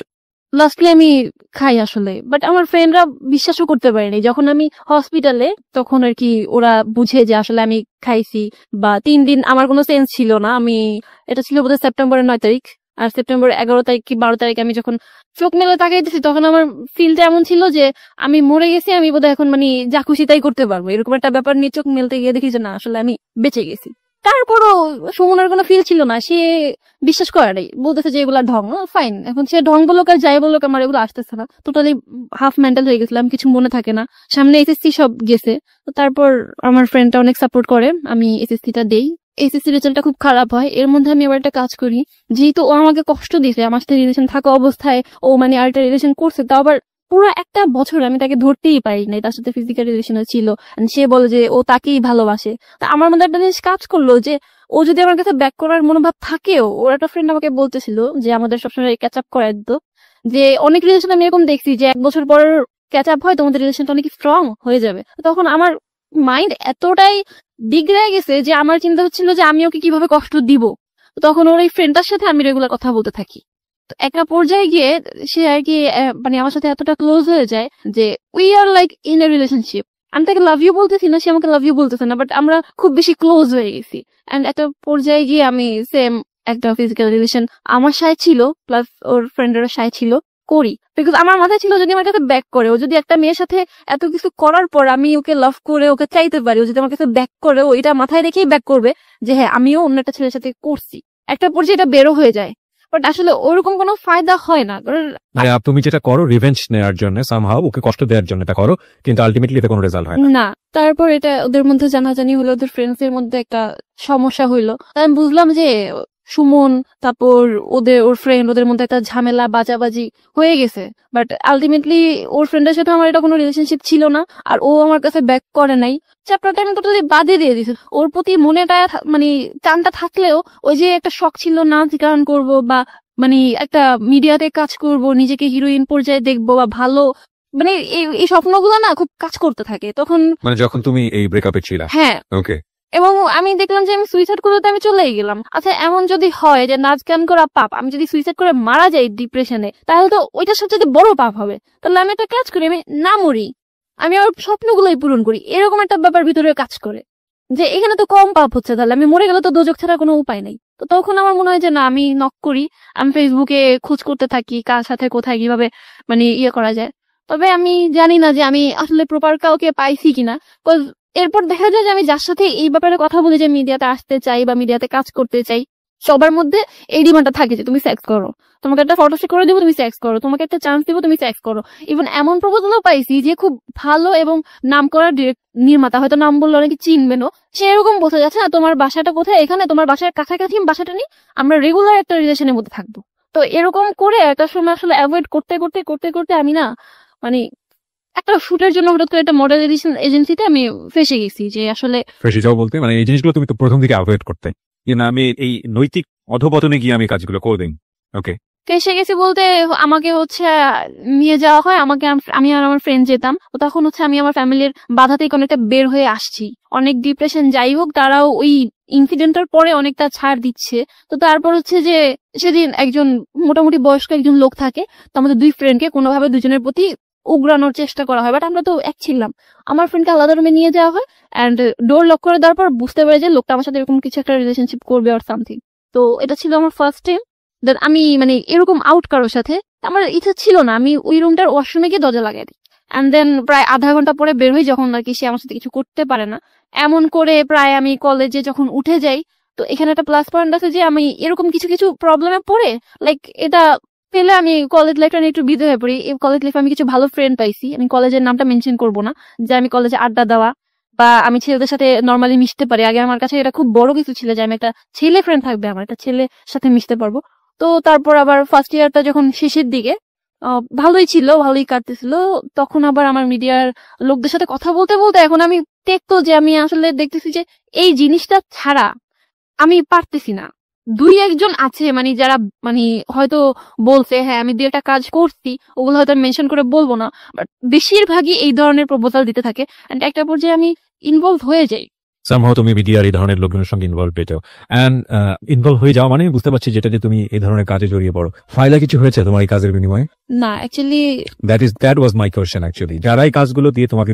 লাস্টলি আমি খাই আসলে। বাট আমার ফ্রেন্ডরা বিশ্বাসও করতে পারেনি, যখন আমি হসপিটালে তখন আর কি ওরা বুঝে যে আসলে আমি খাইছি। বা 3 দিন আমার কোনো সেন্স ছিল না, এটা ছিল বোধহয় সেপ্টেম্বরের 9 তারিখ, আর সেপ্টেম্বর 11 তারিখ কি 12 তারিখ আমি যখন চোখ মেলে তাকাইতেছি তখন আমার ফিলটা এমন ছিল যে আমি মরে গেছি, আমি বোধহয় এখন যা খুশি তাই করতে পারবো, এরকম একটা ব্যাপার নিয়ে চোখ মেলতে গিয়ে দেখি যে না আসলে আমি বেঁচে গেছি। তারপরও সুমনের কোনো ফিল ছিল না, সে বিশ্বাস করে নাই, বলতেছে যে এগুলা ঢং। ফাইন, এখন সে ঢং বলুক আর যাই বলুক, আমার এগুলো আসতেছে না, টোটালি হাফ মেন্টাল হয়ে গেছিলাম, কিছু মনে থাকে না, সামনে এসএসসি সব গেছে। তো তারপর আমার ফ্রেন্ডটা অনেক সাপোর্ট করে, আমি এসএসসিটা দেই। এসএসসি রেজাল্টটা খুব খারাপ হয়, এর মধ্যে আমি আবার একটা কাজ করি, যেহেতু ও আমাকে কষ্ট দিয়েছে, আমার সাথে রিলেশন থাকা অবস্থায় ও মানে আরেকটা রিলেশন করছে, তাও আবার পুরো একটা বছর আমি তাকে ধরতেই পারি নাই, তার সাথে ফিজিক্যাল রিলেশন ছিল। And সে বলে যে ও তাকেই ভালোবাসে। তা আমার মধ্যে একটা জিনিস কাজ করলো যে ও যদি আমার কাছে ব্যাক করার মনোভাব থাকেও, ওর একটা ফ্রেন্ড আমাকে বলতেছিল যে আমাদের সবসময় ক্যাচ আপ করায় দিত, যে অনেক রিলেশন আমি এরকম দেখছি যে 1 বছর পর ক্যাচ আপ হয়, তোমাদের রিলেশনটা অনেক স্ট্রং হয়ে যাবে। তখন আমার মাইন্ড এতটাই বিগড়ে গেছে যে আমার চিন্তা হচ্ছিল যে আমি ওকে কিভাবে কষ্ট দিব। তখন ওর এই ফ্রেন্ডটার সাথে আমি রেগুলার কথা বলতে থাকি। তো একটা পর্যায়ে গিয়ে সে আর কি মানে আমার সাথে এতটা ক্লোজ হয়ে যায় যে we are like in a relationship. আমি তাকে লাভ ইউ বলতেছি না, সে আমাকে লাভ ইউ বলতেছে না, বাট আমরা খুব বেশি ক্লোজ হয়ে গেছি। এন্ড একটা পর্যায়ে গিয়ে আমি সেম একটা ফিজিক্যাল রিলেশন আমার সাথে ছিল, প্লাস ওর ফ্রেন্ডেরও সাথে ছিল, করি। বিকজ আমার মাথায় ছিল যদি আমার কাছে ব্যাক করে, ও যদি একটা মেয়ের সাথে এত কিছু করার পর আমি ওকে লাভ করে ওকে চাইতে পারি, ও যদি আমার কাছে ব্যাক করে, ও এটা মাথায় রেখেই ব্যাক করবে যে হ্যাঁ আমিও অন্য একটা ছেলের সাথে করছি। একটা পর্যায়ে এটা বেরো হয়ে যায়, বাট আসলে ওরকম কোনো ফায়দা হয় না। মানে তুমি যেটা করো রিভেঞ্জ নেওয়ার জন্য, সামহাউ ওকে কষ্ট দেওয়ার জন্য এটা করো, কিন্তু আলটিমেটলি এটা কোনো রেজাল্ট হয় না। না, তারপর এটা ওদের মধ্যে জানাজানি হলো, ওদের ফ্রেন্ডস এর মধ্যে একটা সমস্যা হইলো। তাই আমি বুঝলাম যে সুমন, তারপর ওর ফ্রেন্ড, ওদের মধ্যে একটা ঝামেলা বাজাবাজি হয়ে গেছে। বাট আলটিমেটলি ওর ফ্রেন্ডের সাথে আমার এটা কোনো রিলেশনশিপ ছিল না, আর ও আমার কাছে ব্যাক করে নাই। চ্যাপ্টারটা আমি টোটালি বাদে দিয়ে দিছি। ওর প্রতি মনেটা মানে টানটা থাকলেও ওই যে একটা শখ ছিল নাচ গান করবো, বা মানে একটা মিডিয়াতে কাজ করব, নিজেকে হিরোইন পর্যায়ে দেখবো, বা ভালো মানে এই স্বপ্নগুলো না খুব কাজ করতে থাকে তখন। মানে যখন তুমি এই ব্রেকআপে ছিলা? হ্যাঁ, ওকে। এবং আমি দেখলাম যে আমি সুইসাইড করতে আমি চলেই গেলাম। আচ্ছা, এমন যদি হয় যে নাচ গান করা পাপ, আমি যদি সুইসাইড করে মারা যাই ডিপ্রেশনে, তাহলে তো ওইটা সবচেয়ে বড় পাপ হবে। তাহলে আমি একটা কাজ করি, আমি না মরি, আমি আমার স্বপ্নগুলোই পূরণ করি, এরকম একটা ব্যাপার ভিতরে কাজ করে যে এখানে তো কম পাপ হচ্ছে, তাহলে আমি মরে গেলে তো দোজক ছাড়া কোনো উপায় নেই। তো তখন আমার মনে হয় যে না, আমি নক করি, আমি ফেসবুকে খোঁজ করতে থাকি কার সাথে কোথায় কিভাবে মানে করা যায়। তবে আমি জানি না যে আমি আসলে প্রপার কাউকে পাইছি কিনা। এরপর দেখা যায় যে আমি যার সাথে এই ব্যাপারে কথা বলি, যে মিডিয়াতে আসতে চাই বা মিডিয়াতে কাজ করতে চাই, সবার মধ্যে এই ডিমান্ডটা থাকে যে তুমি সেক্স করো, তোমাকে একটা ফটোশুট করে দিব, তুমি সেক্স করো, তোমাকে একটা চান্স দিব, তুমি সেক্স করো। ইভেন এমন প্রপোজালও পাইছি যে খুব ভালো এবং নাম করা নির্মাতা, হয়তো নাম বললে অনেকে চিনবেনও, সে এরকম বলতে যাচ্ছে না তোমার বাসাটা কোথায়, এখানে তোমার বাসার কাছাকাছি বাসাটা নেই, আমরা রেগুলার একটা রিলেশনের মধ্যে থাকবো। তো এরকম করে একটা সময় আসলে অ্যাভয়েড করতে করতে করতে করতে আমি না মানে একটা শুটের জন্য হঠাৎ করে একটা মডেল এজেন্সিতে আমি ফেসে গেছি। যে আসলে ফেসে যাও বলতে মানে এই জিনিসগুলো তুমি তো প্রথম দিকে অ্যাভয়েড করতে, না আমি এই নৈতিক অধপতনে গিয়ে আমি কাজগুলো করে দিই। ওকে, ফেসে গেছি বলতে আমাকে হচ্ছে নিয়ে যাওয়া হয়, আমি আর আমার ফ্রেন্ড যেতাম। তখন হচ্ছে আমি আমার ফ্যামিলির বাধা থেকে অনেকটা বের হয়ে আসছি, অনেক ডিপ্রেশন যাই হোক, তারাও ওই ইনসিডেন্টের পরে অনেকটা ছাড় দিচ্ছে। তো তারপর হচ্ছে যে সেদিন একজন মোটামুটি বয়স্ক একজন লোক থাকে, তো আমাদের 2 ফ্রেন্ডকে কোনোভাবে দুজনের প্রতি উগরানোর চেষ্টা করা হয়, বাট আমরা তো এক ছিলাম। আমার ফ্রেন্ডকে আলাদা রুমে নিয়ে যাওয়া হয়, অ্যান্ড ডোর লক করে দেওয়ার পর বুঝতে পারে যে লোকটা আমার সাথে এরকম কিছু একটা রিলেশনশিপ করবে আর সামথিং। তো এটা ছিল আমার ফার্স্ট টাইম দ্যাট আমি মানে এরকম আউট কারোর সাথে, আমার ইচ্ছা ছিল না। আমি ওই রুমটার ওয়াশরুমে গিয়ে দরজা লাগাই দিই, অ্যান্ড দেন প্রায় আধা ঘন্টা পরে বের হই, যখন আর কি সে আমার সাথে কিছু করতে পারে না। এমন করে প্রায় আমি কলেজে যখন উঠে যাই, তো এখানে একটা প্লাস পয়েন্ট আছে যে আমি এরকম কিছু কিছু প্রবলেমে পড়ে লাইক এটা পেলে আমি কলেজ লাইফটা নিয়ে একটু বিধ হয়ে পড়ি। এই কলেজ লাইফে আমি কিছু ভালো ফ্রেন্ড পাইছি, আমি কলেজের নামটা মেনশন করবো না, যে আমি কলেজে আড্ডা দেওয়া বা আমি ছেলেদের সাথে নর্মালি মিশতে পারি। আগে আমার কাছে এটা খুব বড় কিছু ছিল যে আমি একটা ছেলে ফ্রেন্ড থাকবে, আমার একটা ছেলের সাথে মিশতে পারবো। তো তারপর আবার ফার্স্ট ইয়ারটা যখন শেষের দিকে ভালোই ছিল, ভালোই কাটতেছিল, তখন আবার আমার মিডিয়ার লোকদের সাথে কথা বলতে বলতে এখন আমি দেখতো যে আমি আসলে দেখতেছি যে এই জিনিসটা ছাড়া আমি পারতেছি না। 2-1 আছে মানে যারা মানে হয়তো বলছে হ্যাঁ আমি 2-1 কাজ করছি, ওগুলো হয়তো মেনশন করে বলবো না, বাট বেশিরভাগই এই ধরনের প্রপোজাল দিতে থাকে, এন্ড একটা পর্যায়ে আমি ইনভলভ হয়ে যাই। সামহাউ তুমি মিডিয়ার এই ধরনের লোকজনের সঙ্গে ইনভলভ হয়ে যাও, এন্ড ইনভলভ হয়ে যাও মানে বুঝতে পারছি যেটা যে তুমি এই ধরনের কাজে জড়িয়ে পড়ো। ফায়দা কিছু হয়েছে তোমার এই কাজের বিনিময়ে? না, actually that was my question actually. যারা এই কাজগুলো দিয়ে তোমাকে